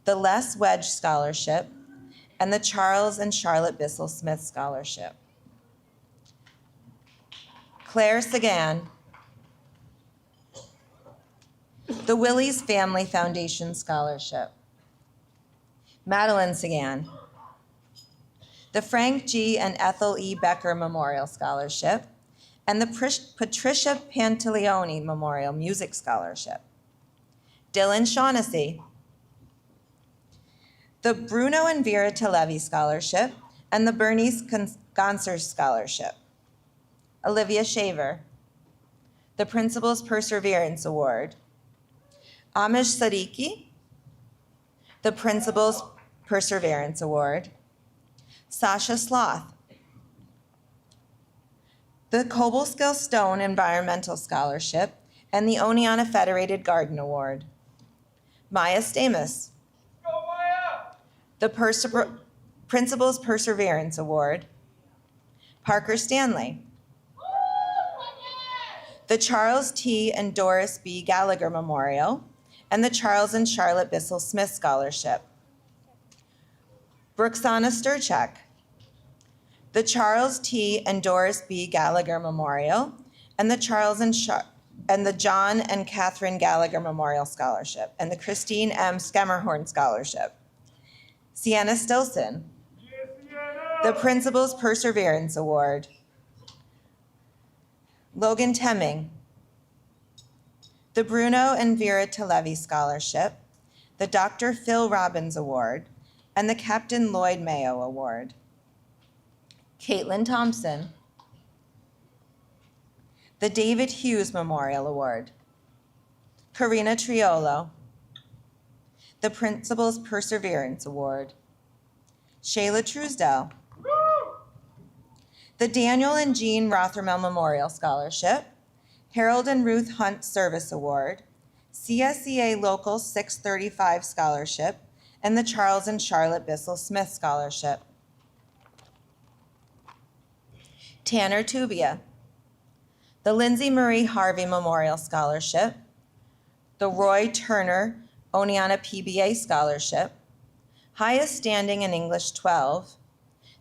the Les Wedge Scholarship, and the Charles and Charlotte Bissell Smith Scholarship. Claire Sagan, the Willie's Family Foundation Scholarship. Madeline Sagan, the Frank G. and Ethel E. Becker Memorial Scholarship, and the Patricia Pantaleone Memorial Music Scholarship. Dylan Shaughnessy, the Bruno and Vera Televi Scholarship, and the Bernice Gonser Scholarship. Olivia Shaver, the Principal's Perseverance Award. Amish Sadiki, the Principal's Perseverance Award. Sasha Sloth, the Cobleskill Stone Environmental Scholarship and the Oneonta Federated Garden Award. Maya Stamus, the Principal's Perseverance Award. Parker Stanley, the Charles T. and Doris B. Gallagher Memorial and the Charles and Charlotte Bissell Smith Scholarship. Brooksana Sturchak, the Charles T. and Doris B. Gallagher Memorial and the the John and Catherine Gallagher Memorial Scholarship and the Christine M. Skemmerhorn Scholarship. Sienna Stilson, the Principal's Perseverance Award. Logan Temming, the Bruno and Vera Televi Scholarship, the Dr. Phil Robbins Award, and the Captain Lloyd Mayo Award. Caitlin Thompson, the David Hughes Memorial Award. Karina Triolo, the Principal's Perseverance Award. Shayla Truesdell, the Daniel and Jean Rothermel Memorial Scholarship, Harold and Ruth Hunt Service Award, CSEA Local 635 Scholarship, and the Charles and Charlotte Bissell Smith Scholarship. Tanner Tubia, the Lindsay Marie Harvey Memorial Scholarship, the Roy Turner Oneana PBA Scholarship, highest standing in English 12,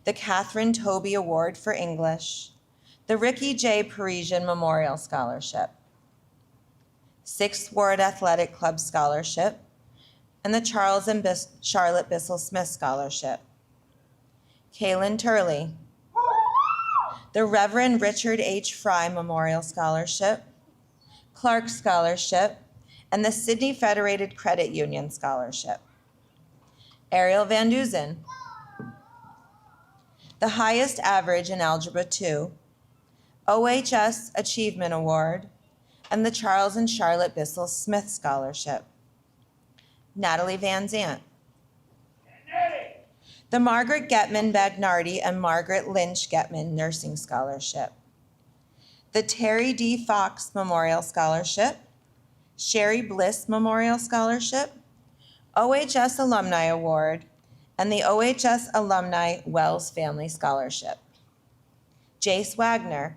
the Catherine Toby Award for English, the Ricky J. Parisian Memorial Scholarship, 6th Ward Athletic Club Scholarship, and the Charles and Charlotte Bissell Smith Scholarship. Kaylin Turley, the Reverend Richard H. Fry Memorial Scholarship, Clark Scholarship, and the Sydney Federated Credit Union Scholarship. Ariel Van Duzen, the highest average in Algebra 2, OHS Achievement Award, and the Charles and Charlotte Bissell Smith Scholarship. Natalie Van Zant, the Margaret Getman Bagnardi and Margaret Lynch Getman Nursing Scholarship, the Terry D. Fox Memorial Scholarship, Sherry Bliss Memorial Scholarship, OHS Alumni Award, and the OHS Alumni Wells Family Scholarship. Jace Wagner,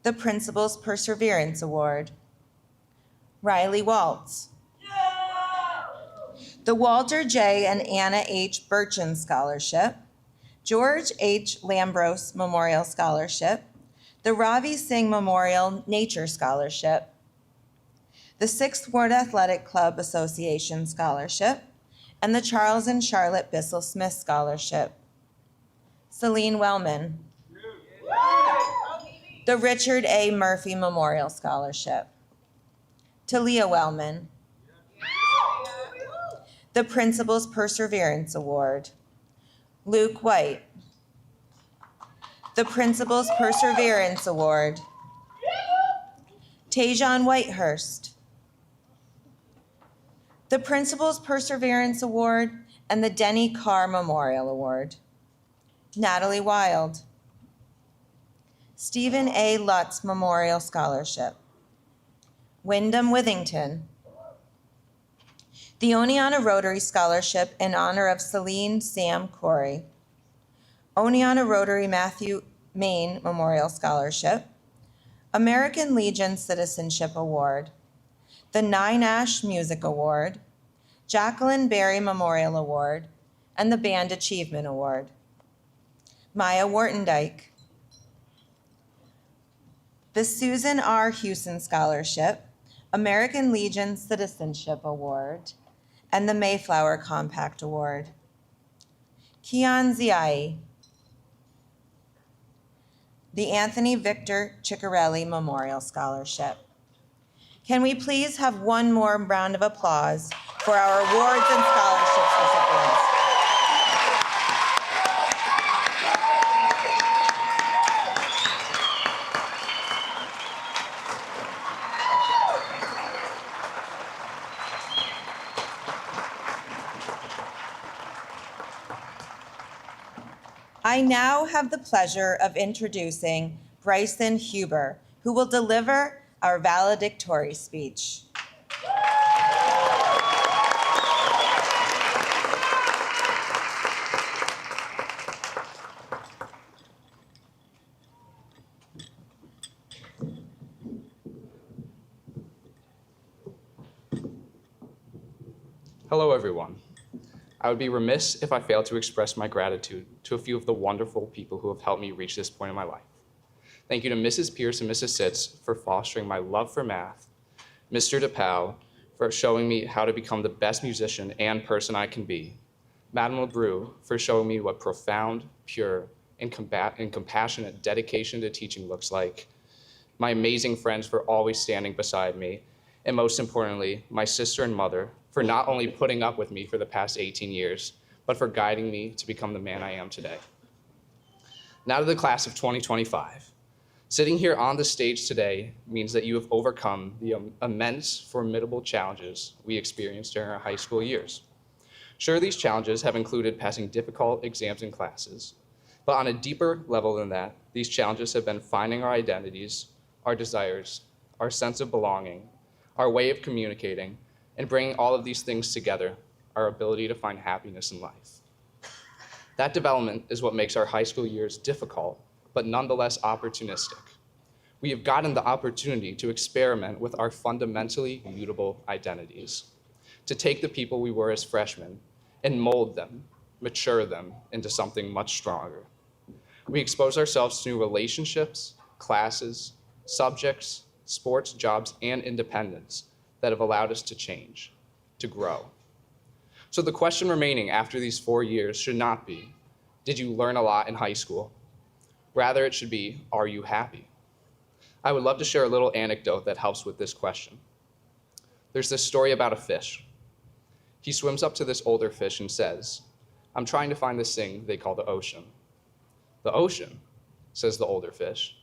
the Principal's Perseverance Award. Riley Waltz, the Walter J. and Anna H. Burchin Scholarship, George H. Lambros Memorial Scholarship, the Ravi Singh Memorial Nature Scholarship, the 6th Ward Athletic Club Association Scholarship, and the Charles and Charlotte Bissell Smith Scholarship. Celine Wellman, the Richard A. Murphy Memorial Scholarship. Talia Wellman, the Principal's Perseverance Award. Luke White, the Principal's Perseverance Award. Tajon Whitehurst, the Principal's Perseverance Award and the Denny Carr Memorial Award. Natalie Wild, Stephen A. Lutz Memorial Scholarship. Wyndham Withington, the Oneana Rotary Scholarship in honor of Celine Sam Corey. Oneana Rotary Matthew Main Memorial Scholarship. American Legion Citizenship Award. The Nye Nash Music Award. Jacqueline Berry Memorial Award, and the Band Achievement Award. Maya Wartendike, the Susan R. Hewson Scholarship, American Legion Citizenship Award, and the Mayflower Compact Award. Kian Ziai, the Anthony Victor Ciccarelli Memorial Scholarship. Can we please have one more round of applause for our awards and scholarships recipients? I now have the pleasure of introducing Bryson Huber, who will deliver our valedictory speech. Hello, everyone. I would be remiss if I failed to express my gratitude to a few of the wonderful people who have helped me reach this point in my life. Thank you to Mrs. Pierce and Mrs. Sitz for fostering my love for math, Mr. DePau for showing me how to become the best musician and person I can be, Madame LeBrew for showing me what profound, pure, and compassionate dedication to teaching looks like, my amazing friends for always standing beside me, and most importantly, my sister and mother for not only putting up with me for the past 18 years, but for guiding me to become the man I am today. Now to the class of 2025. Sitting here on the stage today means that you have overcome the immense, formidable challenges we experienced during our high school years. Sure, these challenges have included passing difficult exams and classes, but on a deeper level than that, these challenges have been finding our identities, our desires, our sense of belonging, our way of communicating, and bringing all of these things together, our ability to find happiness in life. That development is what makes our high school years difficult, but nonetheless opportunistic. we have gotten the opportunity to experiment with our fundamentally mutable identities, to take the people we were as freshmen and mold them, mature them into something much stronger. We expose ourselves to new relationships, classes, subjects, sports, jobs, and independence that have allowed us to change, to grow. So the question remaining after these 4 years should not be, did you learn a lot in high school? Rather, it should be, are you happy? I would love to share a little anecdote that helps with this question. There's this story about a fish. He swims up to this older fish and says, I'm trying to find this thing they call the ocean. The ocean, says the older fish.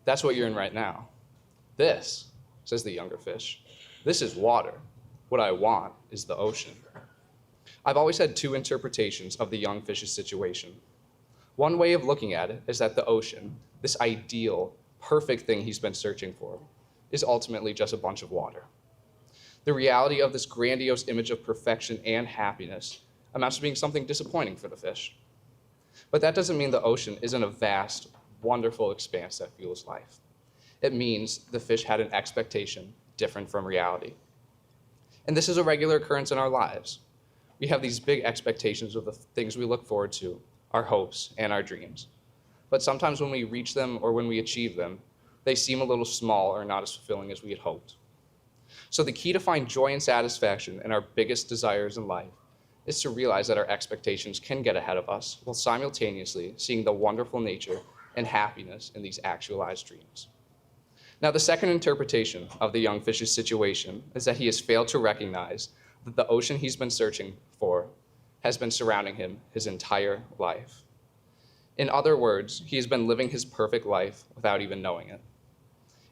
That's what you're in right now. This, says the younger fish, this is water. What I want is the ocean. I've always had two interpretations of the young fish's situation. One way of looking at it is that the ocean, this ideal, perfect thing he's been searching for, is ultimately just a bunch of water. The reality of this grandiose image of perfection and happiness amounts to being something disappointing for the fish. But that doesn't mean the ocean isn't a vast, wonderful expanse that fuels life. It means the fish had an expectation different from reality. And this is a regular occurrence in our lives. We have these big expectations of the things we look forward to, our hopes and our dreams. But sometimes when we reach them or when we achieve them, they seem a little small or not as fulfilling as we had hoped. So the key to find joy and satisfaction in our biggest desires in life is to realize that our expectations can get ahead of us while simultaneously seeing the wonderful nature and happiness in these actualized dreams. Now, the second interpretation of the young fish's situation is that he has failed to recognize that the ocean he's been searching for has been surrounding him his entire life. In other words, he has been living his perfect life without even knowing it.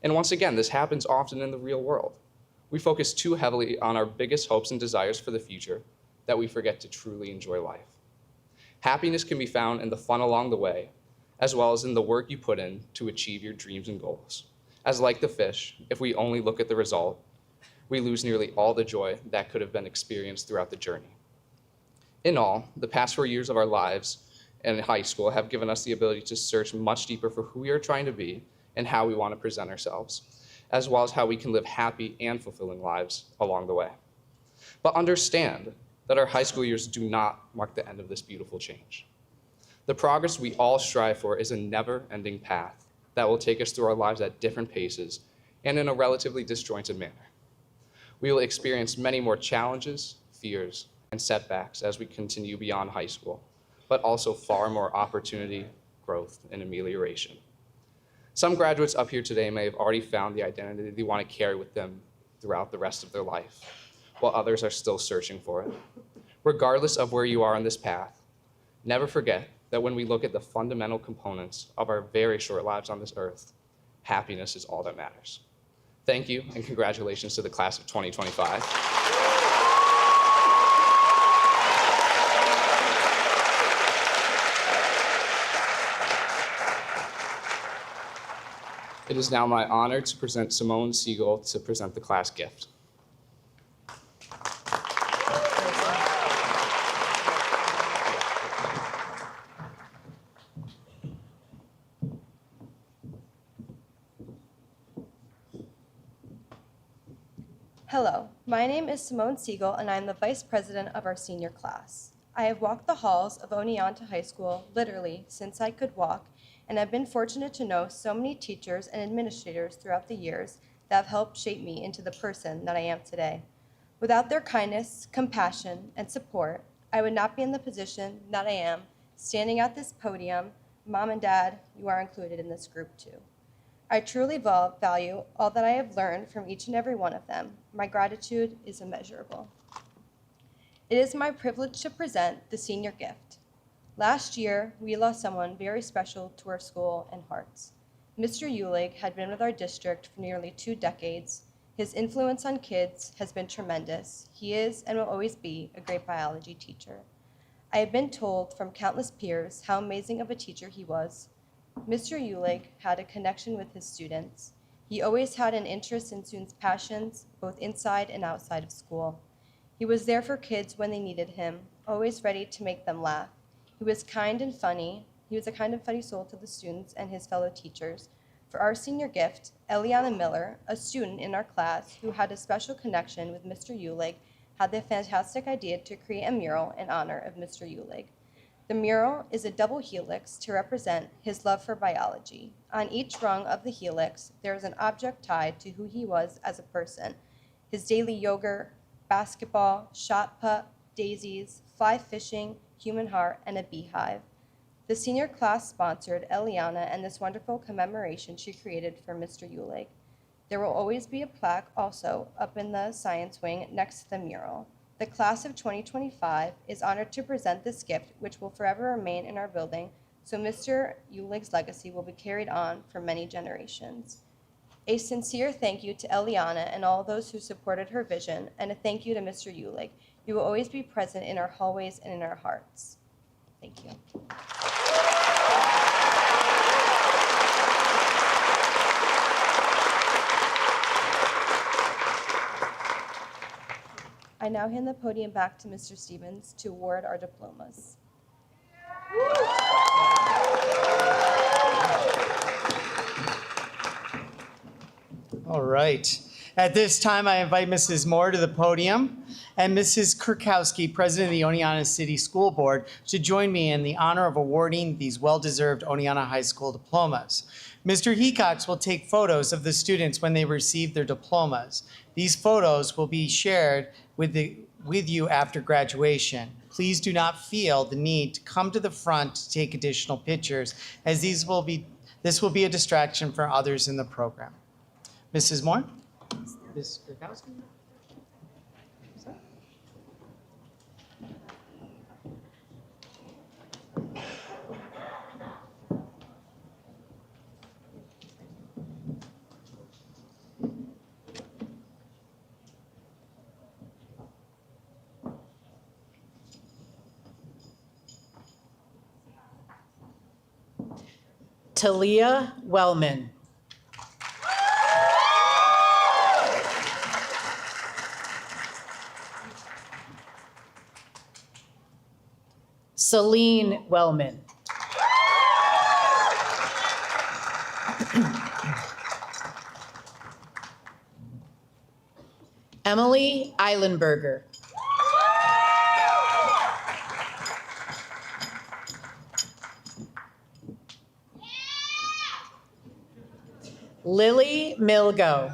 And once again, this happens often in the real world. We focus too heavily on our biggest hopes and desires for the future that we forget to truly enjoy life. Happiness can be found in the fun along the way, as well as in the work you put in to achieve your dreams and goals. As like the fish, if we only look at the result, we lose nearly all the joy that could have been experienced throughout the journey. In all, the past 4 years of our lives and in high school have given us the ability to search much deeper for who we are trying to be and how we want to present ourselves, as well as how we can live happy and fulfilling lives along the way. But understand that our high school years do not mark the end of this beautiful change. The progress we all strive for is a never-ending path that will take us through our lives at different paces and in a relatively disjointed manner. We will experience many more challenges, fears, and setbacks as we continue beyond high school, but also far more opportunity, growth, and amelioration. Some graduates up here today may have already found the identity they want to carry with them throughout the rest of their life, while others are still searching for it. Regardless of where you are on this path, never forget that when we look at the fundamental components of our very short lives on this earth, happiness is all that matters. Thank you, and congratulations to the class of 2025. It is now my honor to present Simone Siegel to present the class gift. Hello, my name is Simone Siegel, and I'm the Vice President of our senior class. I have walked the halls of Oneonta High School literally since I could walk, and I've been fortunate to know so many teachers and administrators throughout the years that have helped shape me into the person that I am today. Without their kindness, compassion, and support, I would not be in the position that I am, standing at this podium. Mom and Dad, you are included in this group too. I truly value all that I have learned from each and every one of them. My gratitude is immeasurable. It is my privilege to present the senior gift. Last year, we lost someone very special to our school and hearts. Mr. Eulig had been with our district for nearly 2 decades. His influence on kids has been tremendous. He is and will always be a great biology teacher. I have been told from countless peers how amazing of a teacher he was. Mr. Eulig had a connection with his students. He always had an interest in students' passions, both inside and outside of school. He was there for kids when they needed him, always ready to make them laugh. He was kind and funny. He was a kind and funny soul to the students and his fellow teachers. For our senior gift, Eliana Miller, a student in our class who had a special connection with Mr. Uhlig, had the fantastic idea to create a mural in honor of Mr. Uhlig. The mural is a double helix to represent his love for biology. On each rung of the helix, there is an object tied to who he was as a person: his daily yogurt, basketball, shot put, daisies, fly fishing, human heart, and a beehive. The senior class sponsored Eliana and this wonderful commemoration she created for Mr. Uhlig. There will always be a plaque also up in the science wing next to the mural. The class of 2025 is honored to present this gift, which will forever remain in our building, so Mr. Uhlig's legacy will be carried on for many generations. A sincere thank you to Eliana and all those who supported her vision, and a thank you to Mr. Uhlig. You will always be present in our hallways and in our hearts. Thank you. I now hand the podium back to Mr. Stevens to award our diplomas. All right. At this time, I invite Mrs. Moore to the podium and Mrs. Kurkowski, President of the Oneonta City School Board, to join me in the honor of awarding these well-deserved Oneonta High School diplomas. Mr. Hecox will take photos of the students when they receive their diplomas. These photos will be shared with you after graduation. Please do not feel the need to come to the front to take additional pictures, as this will be a distraction for others in the program. Mrs. Moore? Ms. Kurkowski? Talia Wellman. Celine Wellman. Emily Eilenberger. Lily Milgo.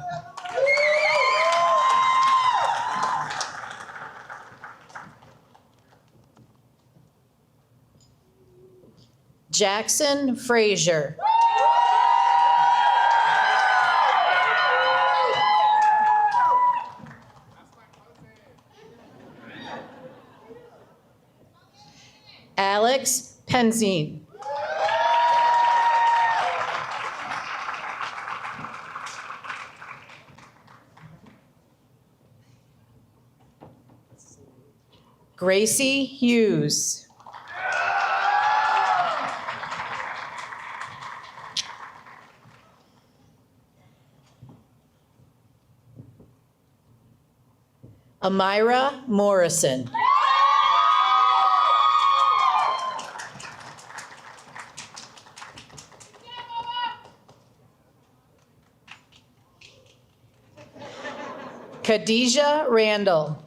Jackson Frazier. Alex Penzine. Gracie Hughes. Amira Morrison. Khadijah Randall.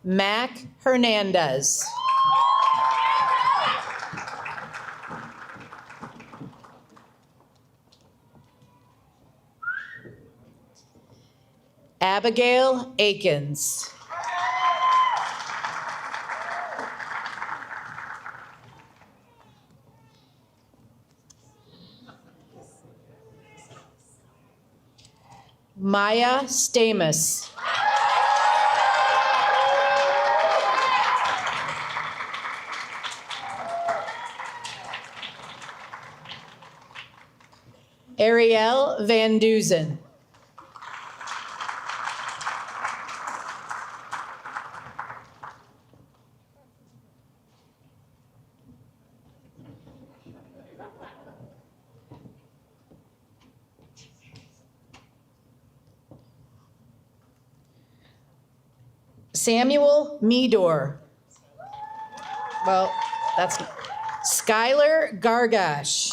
Mac Hernandez. Abigail Akins. Maya Stamus. Ariel Van Duzen. Samuel Meador. Well, that's Skylar Gargash.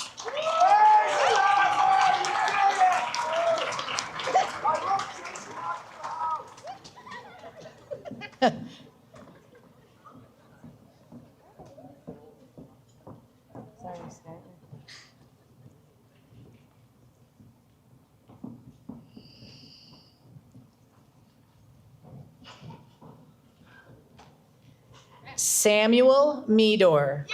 Samuel Meador.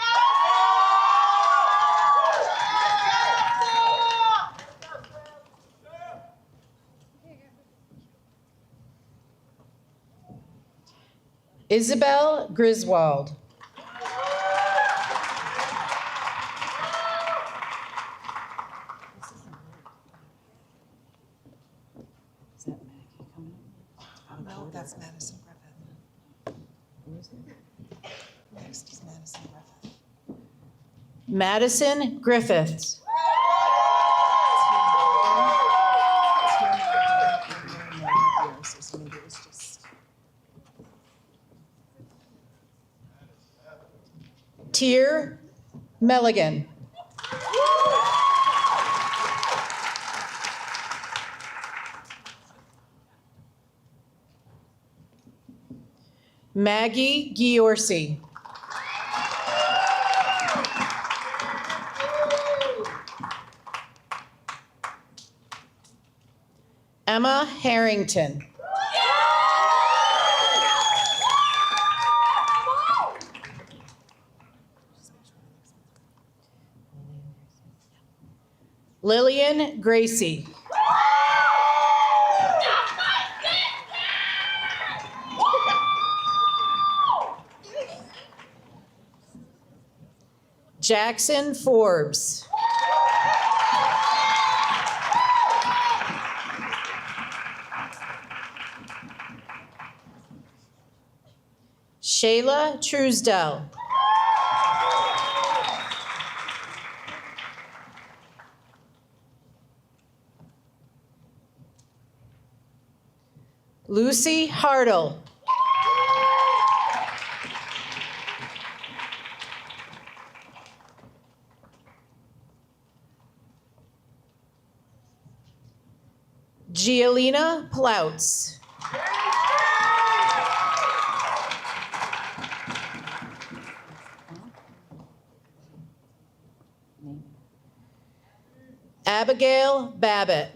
Isabel Griswold. No, that's Madison Griffith. Next is Madison Griffith. Madison Griffiths. Tier Milligan. Maggie Giorsi. Emma Harrington. Lillian Gracie. Jackson Forbes. Shayla Truesdell. Lucy Hartle. Gialina Plouts. Abigail Babbitt.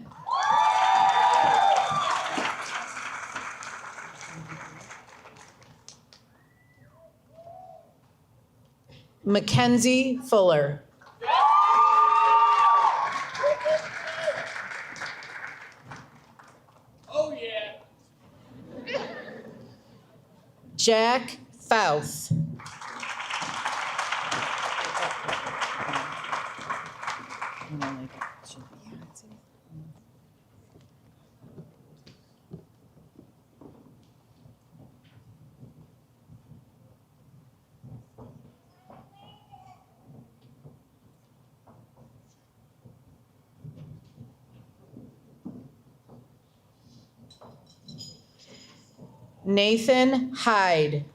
Mackenzie Fuller. Oh, yeah. Jack Fouth. Nathan Hyde.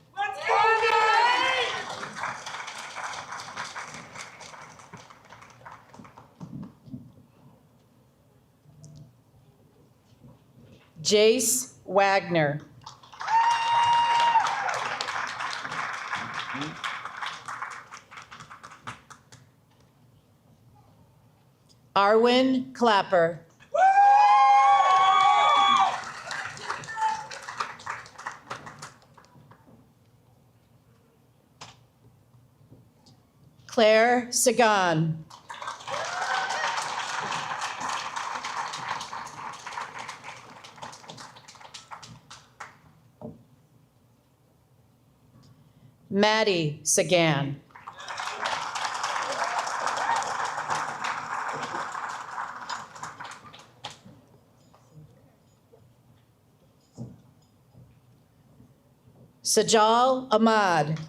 Jace Wagner. Arwen Clapper. Claire Sagan. Maddie Sagan. Sajal Ahmad.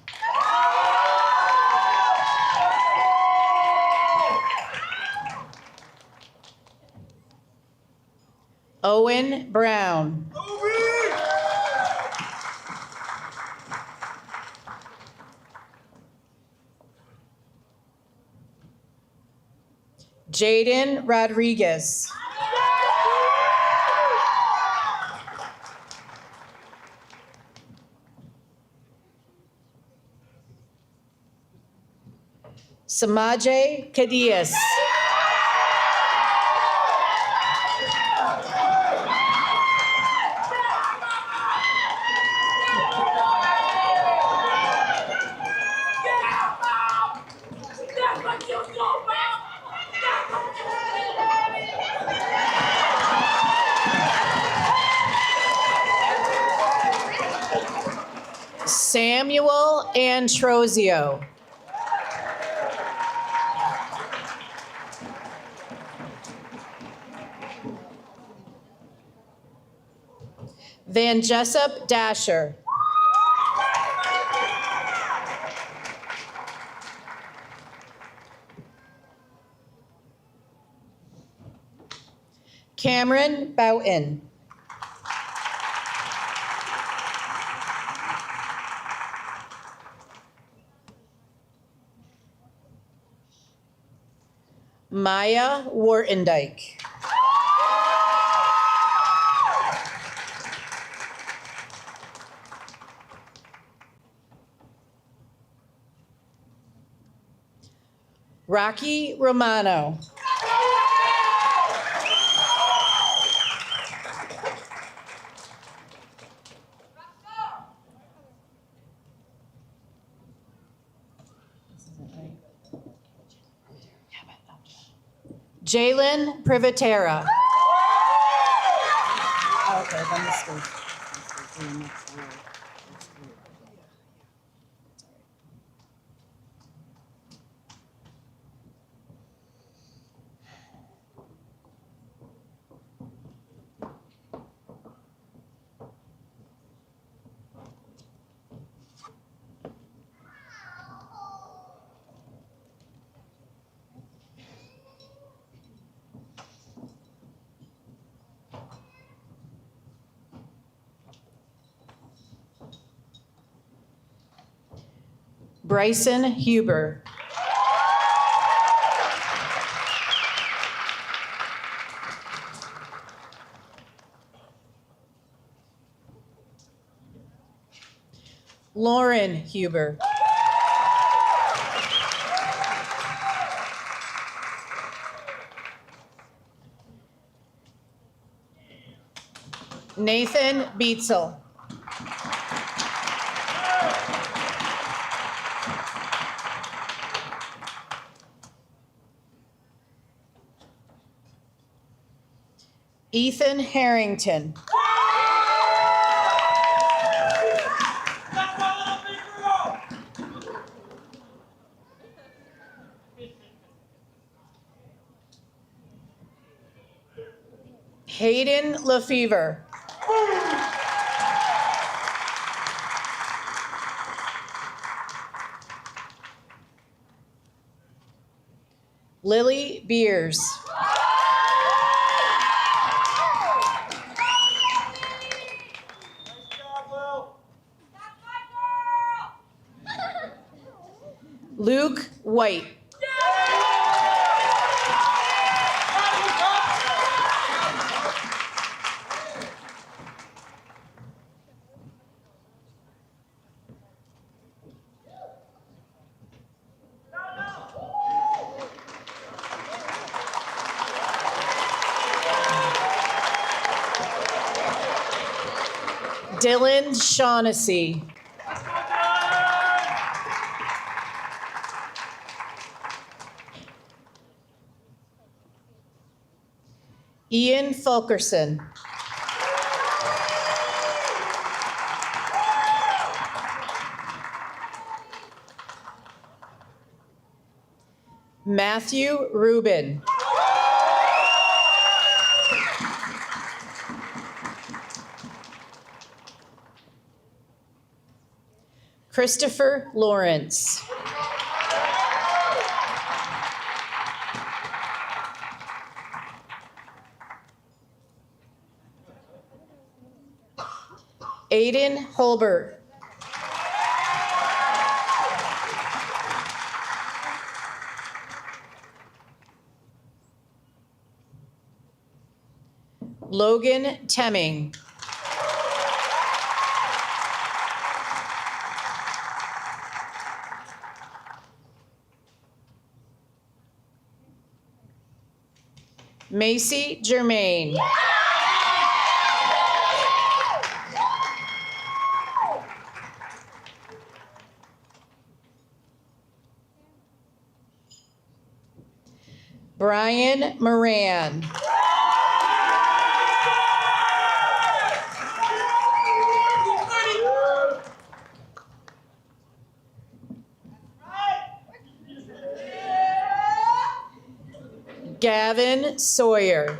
Owen Brown. Jaden Rodriguez. Samaje Cadiz. Samuel Antrozio. Van Jessup Dasher. Cameron Boughton. Maya Wartendijk. Rocky Romano. Jalen Privatera. Bryson Huber. Lauren Huber. Nathan Beetzel. Ethan Harrington. Hayden Lefevre. Lily Beers. Luke White. Dylan Shaughnessy. Ian Fulkerson. Matthew Rubin. Christopher Lawrence. Aiden Holbert. Logan Temming. Macy Germain. Brian Moran. Gavin Sawyer.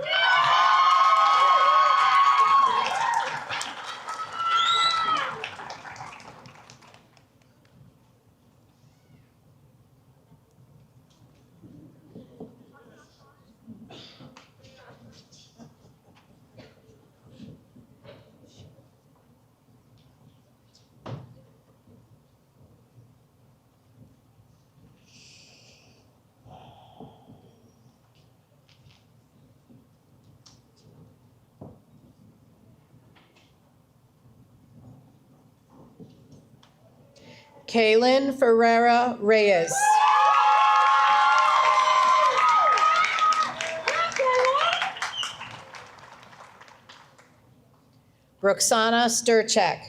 Kaylin Ferreira Reyes. Roxana Sturchak.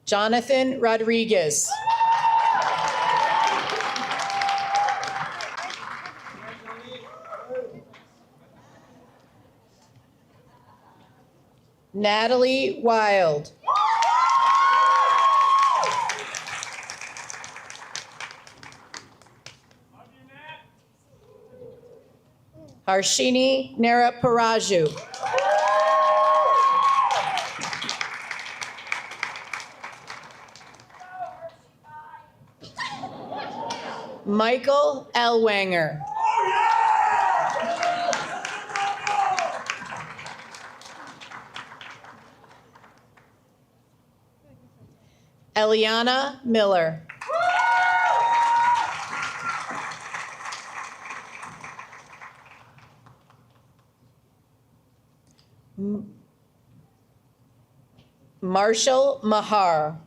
Jonathan Rodriguez. Natalie Wild. Harshini Naraparaju. Michael Elwanger. Eliana Miller. Marshall Mahar.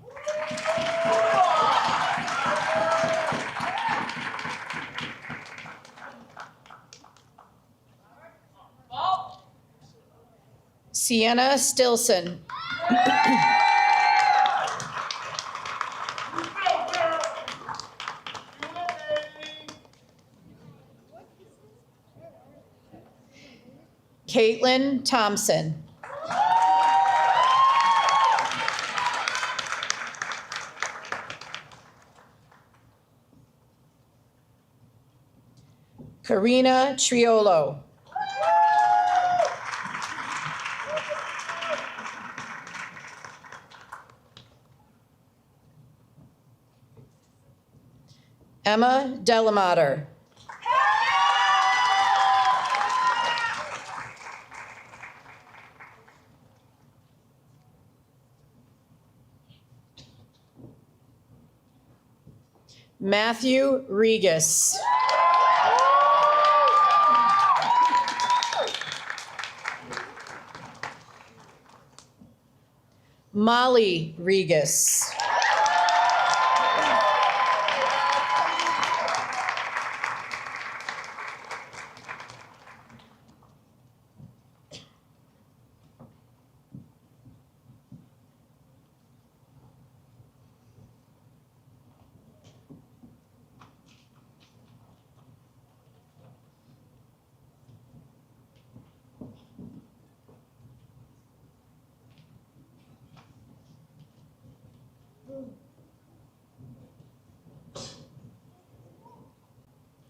Sienna Stilson. Caitlin Thompson. Karina Triolo. Emma Delamater. Matthew Regas. Molly Regas.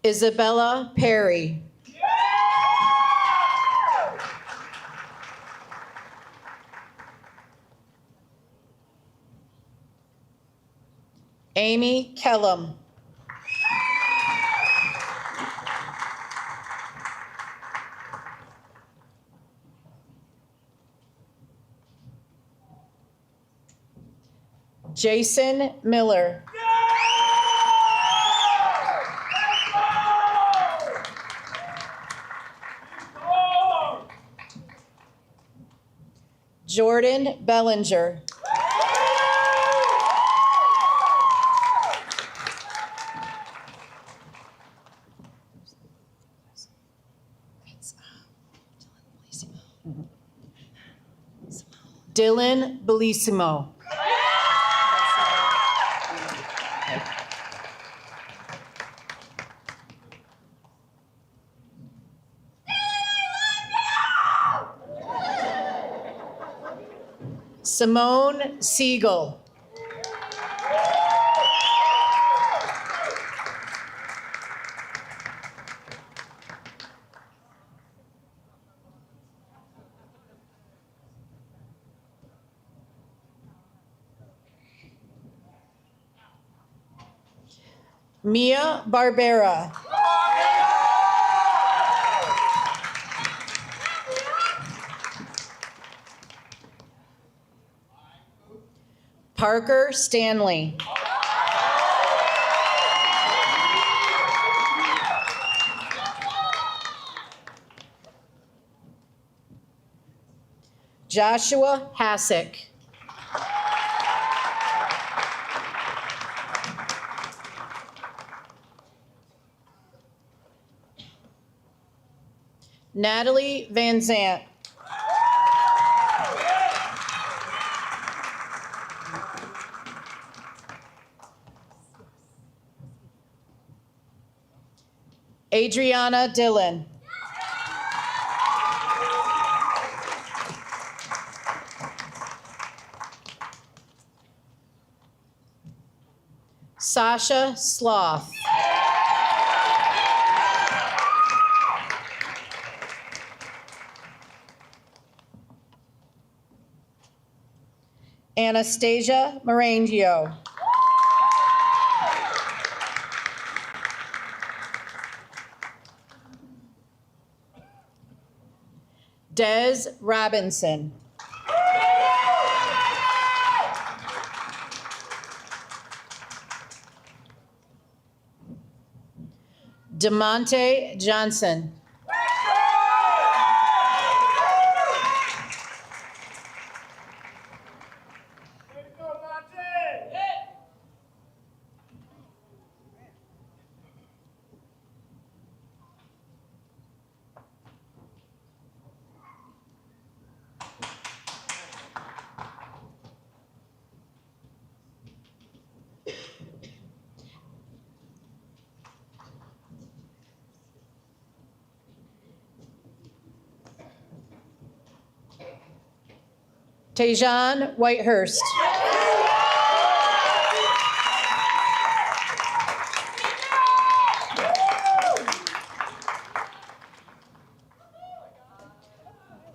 Isabella Perry. Amy Kellum. Jason Miller. Jordan Bellinger. Dylan Bellissimo. Simone Siegel. Mia Barbera. Parker Stanley. Joshua Hassick. Natalie Van Zant. Adriana Dillon. Sasha Sloth. Anastasia Marangio. Des Robinson. DeMonte Johnson. Tajon Whitehurst.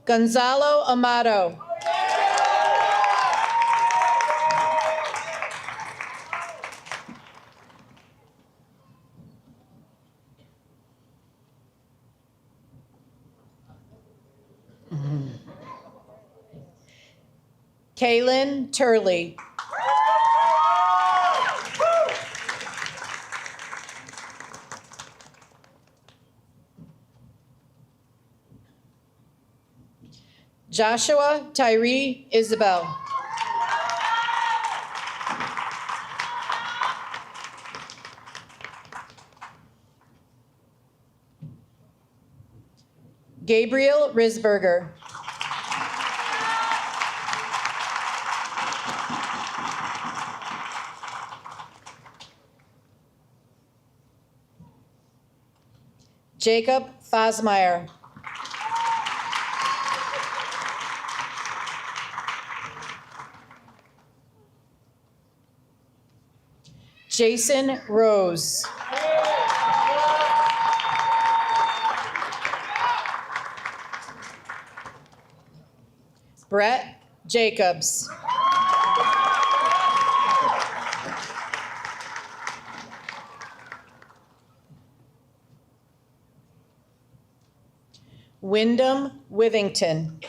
Gonzalo Amato. Kaylin Turley. Joshua Tyree Isabel. Gabriel Risberger. Jacob Fosmeyer. Jason Rose. Brett Jacobs. Wyndham Withington.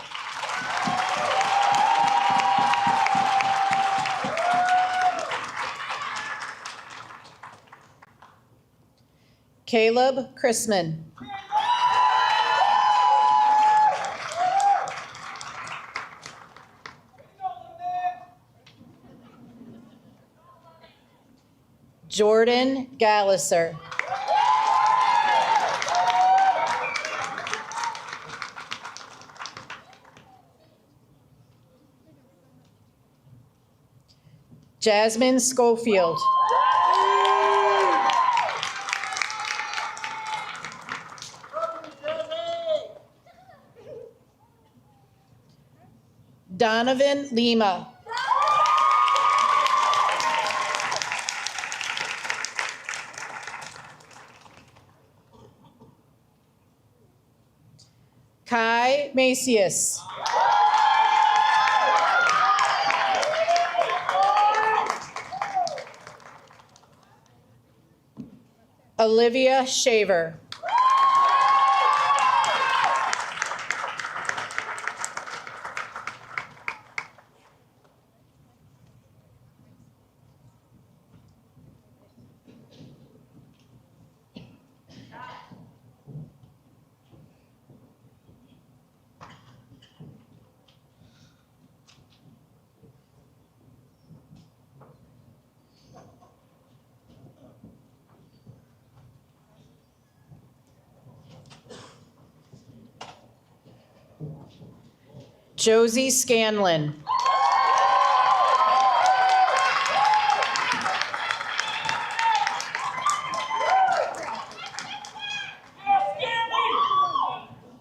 Caleb Chrisman. Jordan Galliser. Jasmine Schofield. Donovan Lima. Kai Macias. Olivia Shaver. Josie Scanlon.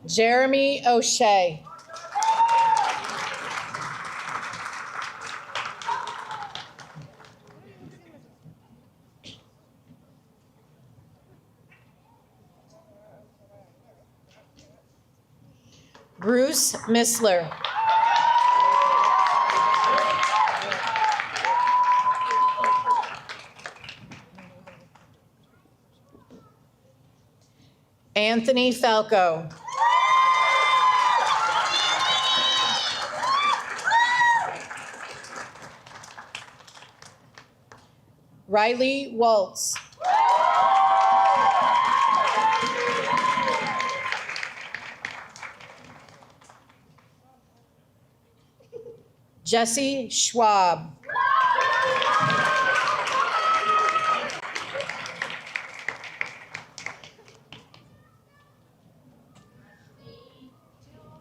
Jeremy O'Shea. Bruce Missler. Anthony Falco. Riley Waltz. Jesse Schwab.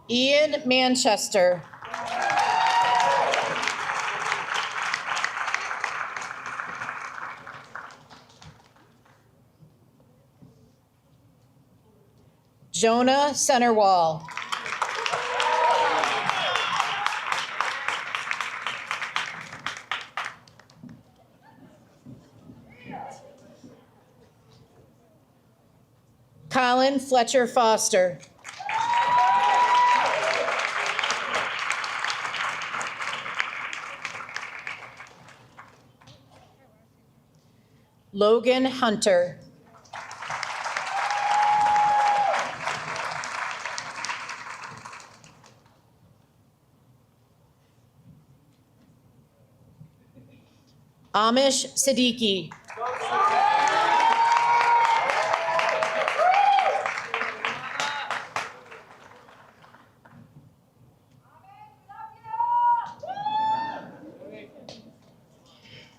Ian Manchester. Jonah Centerwall. Colin Fletcher Foster. Logan Hunter. Amish Siddiqui.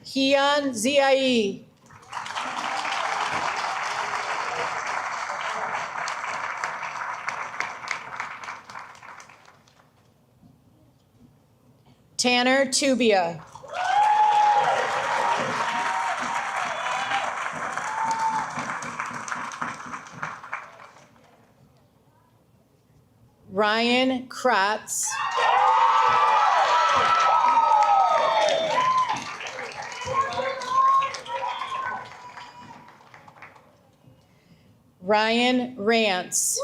Kian Ziai. Tanner Tubia. Ryan Kratz. Ryan Rance.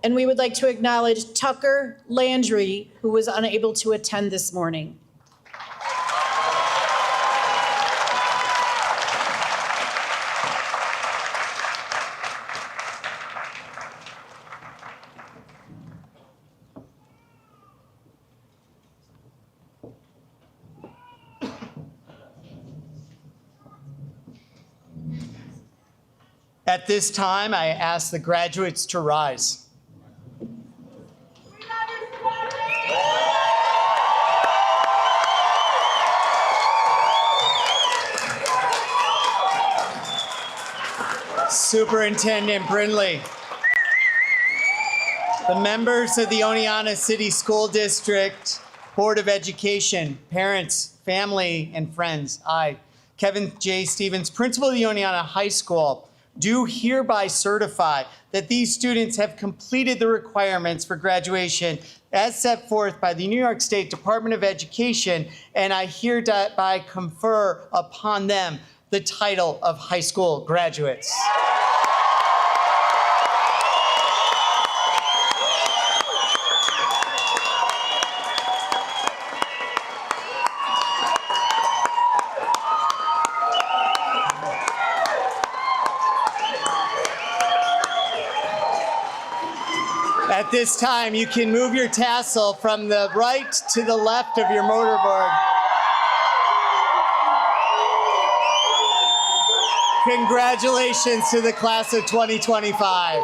And we would like to acknowledge Tucker Landry, who was unable to attend this morning. At this time, I ask the graduates to rise. Superintendent Brindley, the members of the Oneonta City School District Board of Education, parents, family, and friends, I, Kevin J. Stevens, principal of the Oneonta High School, do hereby certify that these students have completed the requirements for graduation as set forth by the New York State Department of Education, and I hereby confer upon them the title of high school graduates. At this time, you can move your tassel from the right to the left of your mortarboard. Congratulations to the class of 2025.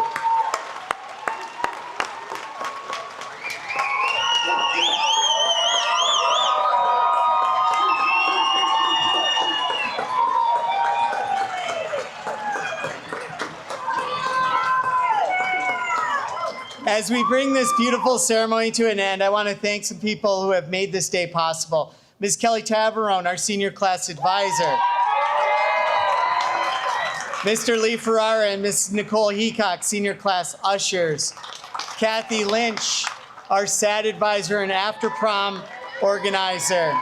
As we bring this beautiful ceremony to an end, I want to thank some people who have made this day possible. Ms. Kelly Tabarone, our senior class advisor. Mr. Lee Ferrara and Ms. Nicole Heacock, senior class ushers. Kathy Lynch, our SAD advisor and after prom organizer.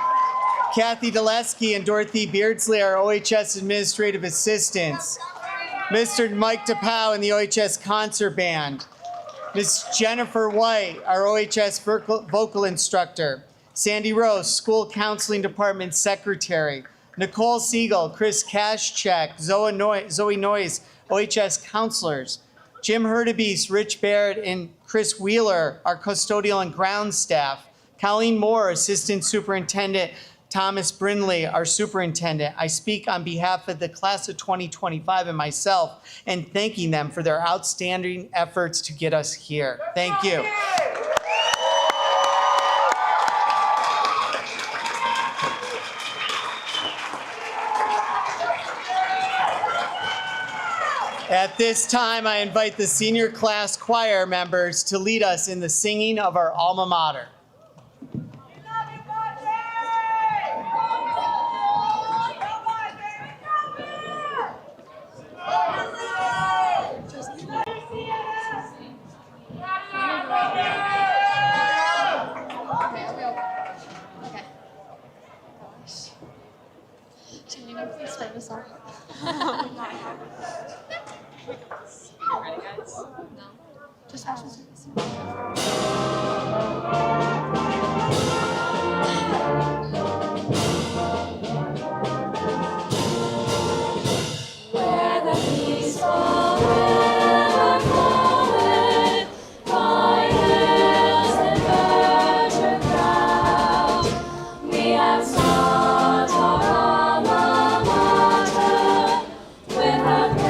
Kathy Dulesky and Dorothy Beardsley, our OHS administrative assistants. Mr. Mike DePau and the OHS concert band. Ms. Jennifer White, our OHS vocal instructor. Sandy Rose, school counseling department secretary. Nicole Siegel, Chris Kashchek, Zoe Noyes, OHS counselors. Jim Hurtubise, Rich Barrett, and Chris Wheeler, our custodial and ground staff. Colleen Moore, assistant superintendent. Thomas Brindley, our superintendent. I speak on behalf of the class of 2025 and myself, and thanking them for their outstanding efforts to get us here. Thank you. At this time, I invite the senior class choir members to lead us in the singing of our alma mater. Can you please start us off? Ready, guys? No. Just watch this. Where the peaceful river floweth, by hills and verdure crowned, we have sought our alma mater with a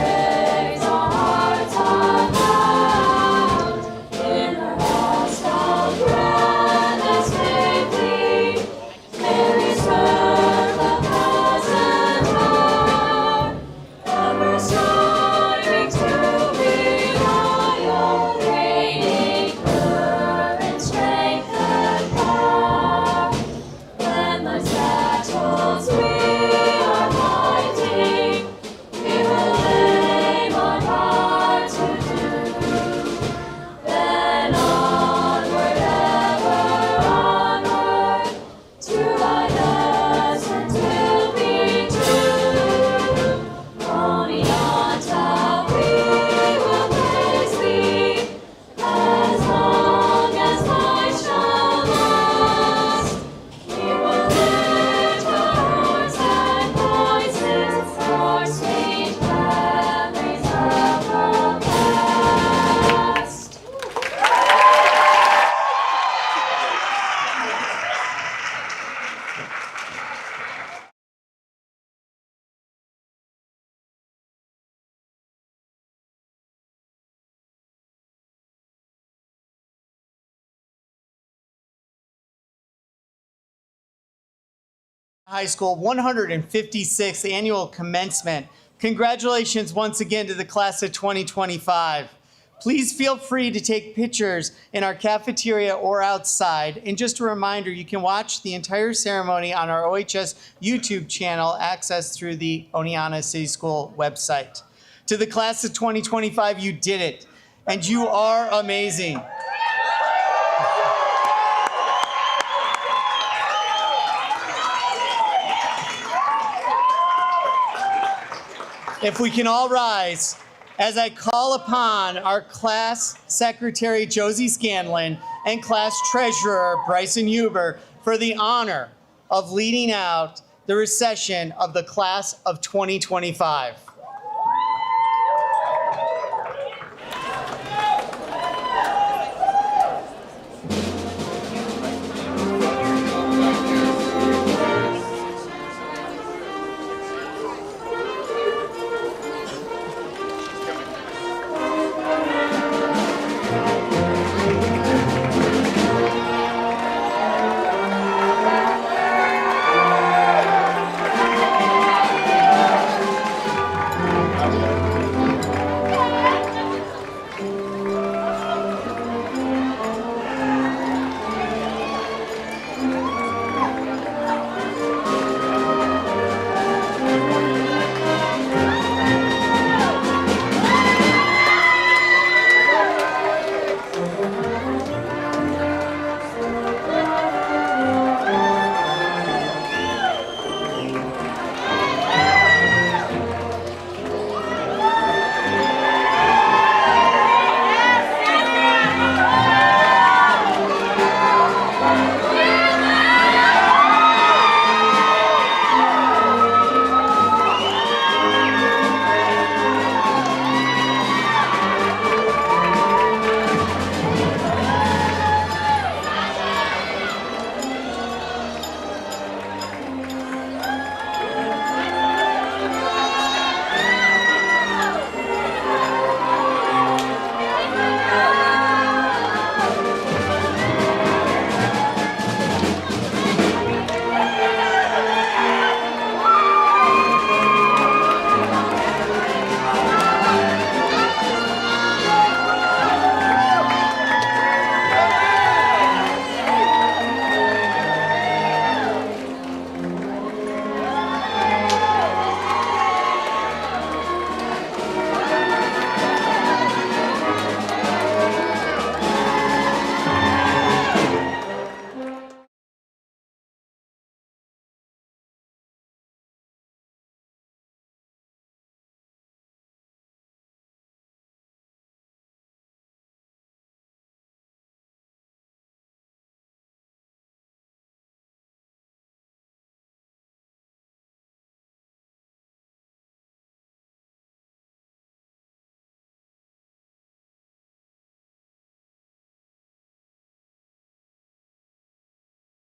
High School 156th annual commencement. Congratulations once again to the class of 2025. Please feel free to take pictures in our cafeteria or outside. And just a reminder, you can watch the entire ceremony on our OHS YouTube channel, accessed through the Oneonta City School website. To the class of 2025, you did it, and you are amazing. If we can all rise, as I call upon our class secretary, Josie Scanlon, and class treasurer, Bryson Huber, for the honor of leading out the recession of the class of 2025.